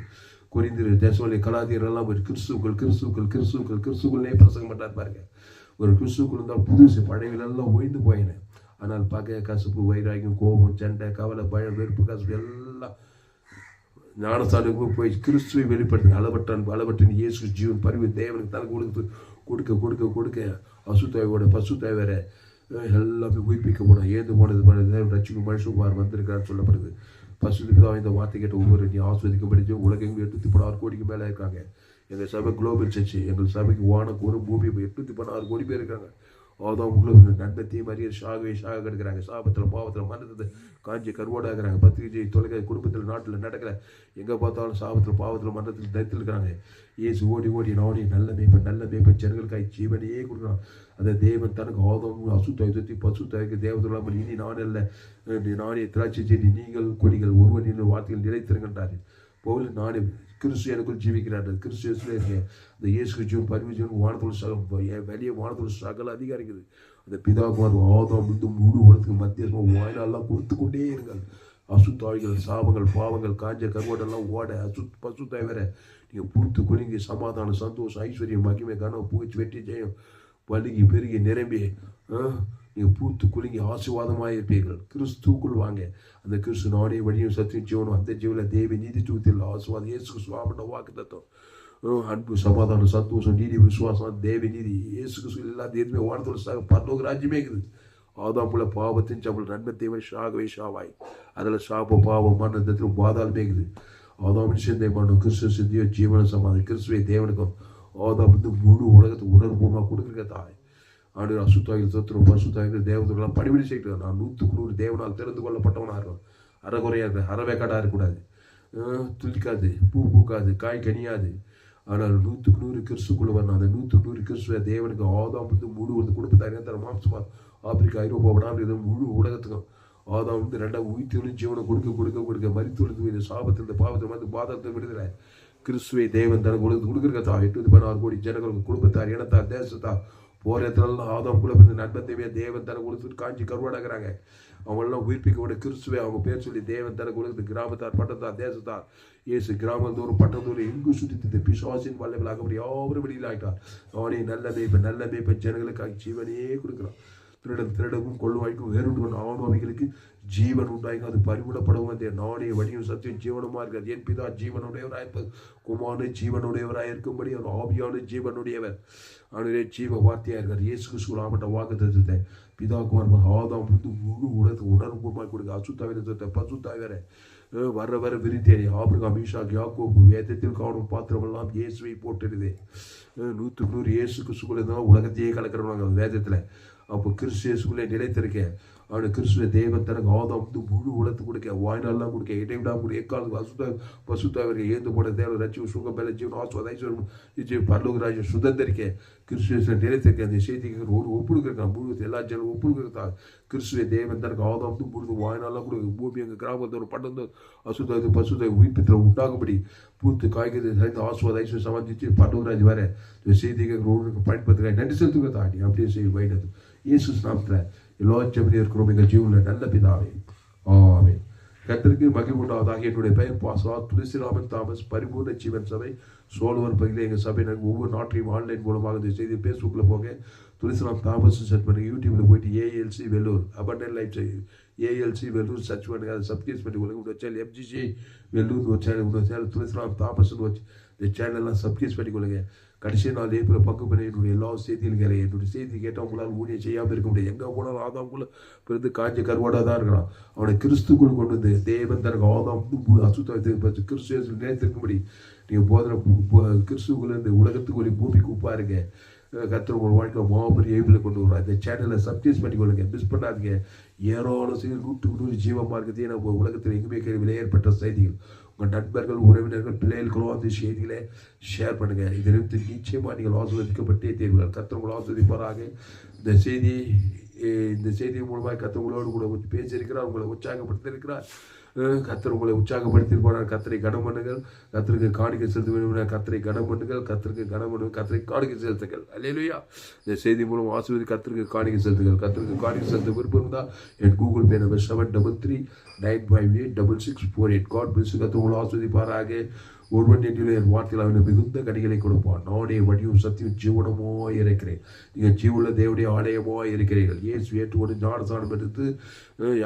குறிந்திரு தேசோலி கலாதியர் எல்லாம் ஒரு கிறிஸ்துக்குள்ளே பிரசங்கம் பண்ணார் பாருங்க. ஒரு கிறிஸ்துக்குள் இருந்தால் புதுசு பழையவில் எல்லாம் ஓய்ந்து போயினேன். ஆனால் பகை, கசப்பு, வைராகியம், கோபம், சண்டை, கவலை, பயம், வெறுப்பு, கசப்பு எல்லாம் ஞானஸ்தானுக்கு போய் கிறிஸ்துவை வெளிப்படுத்துங்க. அளவற்றின் இயேசு ஜீவன் பரிவு தேவனுக்கு தனக்கு கொடுக்க அசுத்தாயோட பசுத்தாய் வேற எல்லாமே உயிர்ப்பிக்கப்படும். ஏந்து போனது தேவன் ரட்சிக்கும் மனுஷகுமார் வந்திருக்கிறான்னு சொல்லப்படுது. பசுதான் இந்த வார்த்தை கேட்ட ஒவ்வொரு நீ ஆஸ்வதிக்கப்படிச்சு உலகெங்கும் 816 கோடிக்கு மேலே இருக்காங்க. எங்கள் சபை குளோபல் சர்ச்சு, எங்கள் சபைக்கு வானக்கூறு பூமி 816 கோடி பேர் இருக்காங்க. அதான் உங்களுக்கு நன்மை மாதிரியே ஷாக கிடக்கிறாங்க. சாபத்தில், பாவத்தில், மரணத்தில் காஞ்சி கருவோடாக இருக்கிறாங்க. பத்திரிகை, தொலைக்காட்சி, குடும்பத்தில், நாட்டில் நடக்கிற எங்கே பார்த்தாலும் சாபத்தில், பாவத்தில், மரணத்தில் தரித்தில் இருக்கிறாங்க. ஏசு ஓடி நாடி நல்ல மேய்ப்பன் ஜனங்களுக்காய் ஜீவனையே கொடுக்குறான். அந்த தேவன் தனக்கு ஆதம் அசுத்தாய் சுற்றி பசுத்தாய்க்கு தேவதெல்லாம் இனி நான் அல்ல, நானே திராட்சை செடி, நீங்கள் கொடிகள், ஒருவன் வார்த்தைகள் நிலைத்திருக்கின்றார். பவுல் நானே கிறிஸ்து எனக்குள் ஜீவிக்கிறார். கிறிஸ்து இருக்கேன். அந்த இயேசு ஜீவன் பரிவிஜன் வானத்தோடு வெளியே வானத்தோடு சகல அதிகாரிக்குது. அந்த பிதாகுமார் ஆதாம் முழு உலகத்துக்கு மத்தியமாக வாயிலெல்லாம் கொடுத்து கொண்டே இருங்கள். அசுத்தாய்கள், சாபங்கள், பாவங்கள், காஞ்ச கருவாடெல்லாம் ஓட பசுத்தாய் வேற நீங்கள் பூத்து குலுங்கி சமாதானம், சந்தோஷம், ஐஸ்வர்யம், மகிமை, கனவு, புகழ்ச்சி, வெற்றி, ஜெயம், பழுகி பெருகி நிரம்பி நீங்கள் பூத்து குலுங்கி ஆசீர்வாதமாக இருப்பீர்கள். கிறிஸ்துக்குள் வாங்க. அந்த கிறிஸ்து நானே வழியும் சத்தியம் ஜீவனும், அந்த ஜீவனில் தேவி நீதி தூத்தில் ஆசீர்வாதம் இயேசு சுவாமிட்ட வாக்கு தத்துவம், அன்பு, சமாதானம், சந்தோஷம், நீதி, விசுவாசம், தேவி நீதி, இயேசு கிறிஸ்து எல்லாத்தையும் எதுவுமே வானத்தோட பரலோக ராஜ்யமே இருக்குது. ஆதாம் பாவத்தின் சம்பளம் நன்மை தேவன் ஷாகவே ஷாவாய். அதில் சாபம், பாவம், மரணத்தில் பாதாளமே இருக்குது. ஆதாமின் சிந்தை மரணம், கிறிஸ்துவ சிந்தியோ ஜீவன சமாதானம். கிறிஸ்துவை தேவனுக்கும் ஆதாம் முழு உலகத்துக்கு உணர்வுபூர்வமாக கொடுக்குற தாய். ஆண்டு அசுத்தாய்கள், சத்துரும், பசுத்தாய்கள், தேவதெல்லாம் பணிவிடை செய்யறது. நான் 100 தேவனால் தெரிந்து கொள்ளப்பட்டவனாக இருக்கும். அறகுறையாக இருக்குது, அறவேக்காடாக இருக்கக்கூடாது, துளிக்காது, பூக்காது, காய் கனியாது. ஆனால் 100 கிறிஸ்துக்குள்ள வரணும். அந்த 100 கிறிஸ்துவ தேவனுக்கு ஆதாம் முழு குடும்பத்தாரியாக தர மாம்சமாக ஆப்பிரிக்கா, ஐரோப்பா, வடாமல் முழு உலகத்துக்கும் ஆதாம் 2 உயிர்த்தொழில் ஜீவனை கொடுக்க மரித்தொழில் சாபத்தில், பாவத்தில், பாதத்தில் விடுதலை. கிறிஸ்துவை தேவன் தனக்கு கொடுக்குறதா 816 கோடி ஜனங்களுக்கு குடும்பத்தார், இனத்தார், தேசத்தார், போகிற இடத்துலலாம் ஆதாம் குள்ள நண்பத்தேவையா தேவன் தனக்கு கொடுத்துட்டு காஞ்சி கருவாடாகிறாங்க. அவங்களெல்லாம் உயிர்ப்பிக்கப்பட்ட கிறிஸ்துவை அவங்க பேர் சொல்லி தேவன் தனக்கு கொடுக்குது. கிராமத்தார், பட்டத்தார், தேசத்தார், இயேசு கிராமத்தோறும் பட்டத்தோறும் எங்கு சுற்றி பிசாசின் வல்லவர்களாக அப்படி யாவரும் வெளியில் ஆகிட்டார். அவனே நல்ல மேய்ப்பன் ஜனங்களுக்காக ஜீவனையே கொடுக்குறான். திருடவும் கொள்ளுவாய்க்கும் வேறுடன் ஆணும் அவைகளுக்கு ஜீவன் உண்டாயிக்கும். அது பரிமுடப்படவும் அந்த நானே வழியும் சத்தியம் ஜீவனமாக இருக்காது. என் பிதா ஜீவனுடையவராக இருப்பது, குமாரனு ஜீவனுடையவராக இருக்கும்படி அவர் ஆவியான ஜீவனுடையவர், அவனுடைய ஜீவ வார்த்தையாக இருக்கார். இயேசு கிறிஸ்து ஆமட்ட வாக்கு தத்துவத்தை பிதா குமார் ஆதாம் முழு உலகத்துக்கு உணர்வுபூர்வமாக கொடுக்க. அசுத்தாவிர பசுத்தாய் வேற வர விரித்தேனே. ஆபிரகாம், ஈசாக், யாக்கோபு வேதத்தில் காணும் பாத்திரமெல்லாம் இயேசுவை போட்டுடுது. 100 இயேசு கிறிஸ்துக்குள்ளே தான் உலகத்தையே கலக்கிறவங்க வேதத்தில். அப்போ கிறிஸ்து இயேசுக்குள்ளே நிலைத்திருக்கேன். அவனுக்கு கிறிஸ்துவ தேவன் தனக்கு ஆதாம் முழு உலகத்து கொடுக்க, வாய்நாள்லாம் கொடுக்க, இடைவிடாம கொடுக்க, எக்காலத்துக்கு பசுத்தாவிற்கு ஏந்து போன தேவன் ரட்சிவு, சுகம், பல ஜீவன், ஆசுவாத, ஐஸ்வர்யம், பரலோக ராஜ்யம் சுதந்திரிக்க கிறிஸ்துவ நிலைத்திருக்க. அந்த செய்திக்கு ஒரு ஒப்புடுக்கிறான். முழு எல்லா ஜனம் ஒப்புடுக்கிறதா. கிறிஸ்துவ தேவன் தனக்கு ஆதாம் முழு வாய்நாள்லாம் கொடுக்க. பூமி எங்கள் கிராமத்தோட பட்டத்தோடு அசுத்தாது பசுத்தாய் உயிர்ப்பித்தில் உண்டாகும்படி பூத்து காய்கறி ஆசுவாத, ஐஸ்வர்யம் சமாளிச்சு பரலோக ராஜ் வர செய்திக்கு பயன்படுத்துகிறாய். நன்றி செலுத்துக்கிறதா. அப்படியே செய்ய வைனது இயேசு நாமத்தில் எல்லா ஜெபத்திலும் இருக்கிறோம் எங்கள் ஜீவனில் நல்ல பிதாவே, ஆமென். கர்த்தருக்கு மகிமை உண்டாவதாக. என்னுடைய பெயர் பாஸ்டர் துளசிராமன் தாமஸ், பரிபூர்ண ஜீவன் சபை சோழவர் பகுதியில் எங்கள் சபை ஒவ்வொரு நாட்டையும் ஆன்லைன் மூலமாக இந்த செய்தி ஃபேஸ்புக்கில் போக துளசிராம் தாமஸ் சர்ச் பண்ணுங்க. யூடியூப்பில் போயிட்டு ALC Vellore abundant life ALC Vellore search பண்ணுங்க. அதை சப்ஸ்கிரைப் பண்ணி கொடுங்க. உங்கள் சேனல் எஃப்ஜிசி வெல்லூர் ஒரு சேனல், உங்கள் சேனல் துளசிராம் தாமஸ்னு வச்சு இந்த சேனல்லாம் சப்ஸ்கிரைப் பண்ணி கொடுங்க. கடைசி நாள் ஏப்ரல் பங்கு பண்ண என்னுடைய எல்லா செய்தியும் கேட்க. என்னுடைய செய்தி கேட்டால் உங்களால் ஊழியம் செய்யாமல் இருக்க முடியாது. எங்கே போனாலும் ஆதாம்குள்ள பிறந்து காஞ்ச கருவாடாக தான் இருக்கிறான். அவனை கிறிஸ்துக்குள் கொண்டு வந்து தேவன் தனக்கு ஆதாம் அசுத்தத்தை கிறிஸ்துவ நிலைத்திருக்கும்படி நீங்கள் போதனை கிறிஸ்துக்குள்ள இந்த உலகத்துக்கு ஒரு பூமிக்கு உப்பாருங்க. கர்த்தர் உங்கள் வாழ்க்கை மாபெரும் ஏபில் கொண்டு வருவார். இந்த சேனலை சப்ஸ்கிரைப் பண்ணிக்கொள்ளுங்க, மிஸ் பண்ணாதீங்க. ஏராளம் செய்தி 100 ஜீவமாக இருக்குது. நம்ம உலகத்தில் எங்குமே விலையேற்பட்ட செய்திகள் உங்கள் நண்பர்கள், உறவினர்கள், பிள்ளைகளுக்கோ அந்த செய்திகளை ஷேர் பண்ணுங்கள். இதிலிருந்து நிச்சயமாக நீங்கள் ஆசீர்வதிக்கப்பட்டே தீர்வுகள். கர்த்தர் உங்களை ஆசீர்வதிப்பாராக. இந்த செய்தி மூலமாக கர்த்தர் உங்களோடு கூட பேசியிருக்கிறார், உங்களை உற்சாகப்படுத்தியிருக்கிறார். கர்த்தர் உங்களை உற்சாகப்படுத்தியிருப்பார். கர்த்தரை கனம் பண்ணுங்கள். கர்த்தருக்கு காணிக்கை செலுத்த வேண்டும். கர்த்தரை கனம் பண்ணுங்கள். கர்த்தருக்கு கனம் பண்ணுங்கள். கர்த்தரை காணிக்கை செலுத்துங்கள். அல்லேலூயா. இந்த செய்தி மூலம் ஆசீர்வதி கர்த்தருக்கு காணிக்கை செலுத்துங்கள். கர்த்தருக்கு காணிக்கை செலுத்த விருப்பம் இருந்தால் என் Google Pay number 733-958-6648. God bless. கர்த்தர் உங்களை ஆசீர்வதிப்பாராக. ஒருவன் என்னிலே என் வார்த்தையில் அவனை மிகுந்த கனிகளை கொடுப்பான். நானே வடிவும் சத்தியும் ஜீவனமோ இருக்கிறேன். நீங்கள் ஜீவுள்ள தேவனுடைய ஆலயமோ இருக்கிறீர்கள். இயேசு ஏற்றுக்கொண்டு ஞானஸ்நானம் எடுத்து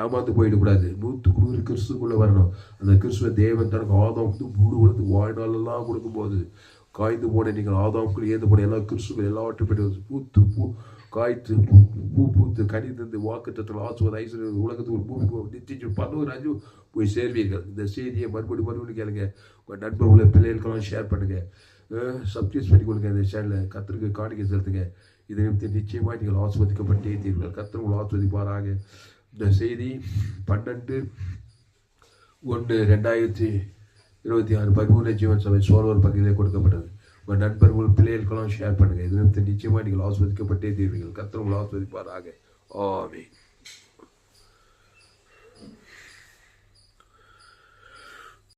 ஏமாந்து போயிடக்கூடாது. 100 கிறிஸ்துக்குள்ளே வரணும். அந்த கிறிஸ்துவ தேவன் தனக்கு ஆதாம் மூடு கொடுத்து வாழ்நாளெல்லாம் கொடுக்கும்போது காய்ந்து போன நீங்கள் ஆதாமுக்குள் ஏந்து போன எல்லா கிறிஸ்துக்கள் எல்லாவற்றையும் பூத்து காய்த்து பூத்து கனி தந்து வாக்குத்தத்தில் ஆசுவது ஐஸ்வர்யம் உலகத்துக்கு ஒரு பூமிக்கு நிச்சயம் 11 போய் சேர்வீர்கள். இந்த செய்தியை மறுபடியும் கேளுங்க. உங்கள் நண்பர்களை பிள்ளைகளுக்கெல்லாம் ஷேர் பண்ணுங்கள். சப்ஸ்கிரைப் பண்ணி கொடுங்க. இந்த சேனலில் கர்த்தருக்கு காணிக்கை செலுத்துங்க. இதை நிமித்தம் நிச்சயமாக நீங்கள் ஆஸ்வதிக்கப்பட்டே தீர்கள். கர்த்தர் உங்களை ஆஸ்வதிப்பாராக. இந்த செய்தி 12/1/2026 பரிபூர்ண ஜீவன் சபை சோழர் பகுதியிலே கொடுக்கப்பட்டது. உங்கள் நண்பர்கள், பிள்ளைகளுக்கெல்லாம் ஷேர் பண்ணுங்கள். இது நிமித்தம் நிச்சயமாக நீங்கள் ஆஸ்வதிக்கப்பட்டே தீர்வீர்கள். கர்த்தர் உங்களை ஆஸ்வதிப்பாராக. ஆமென்.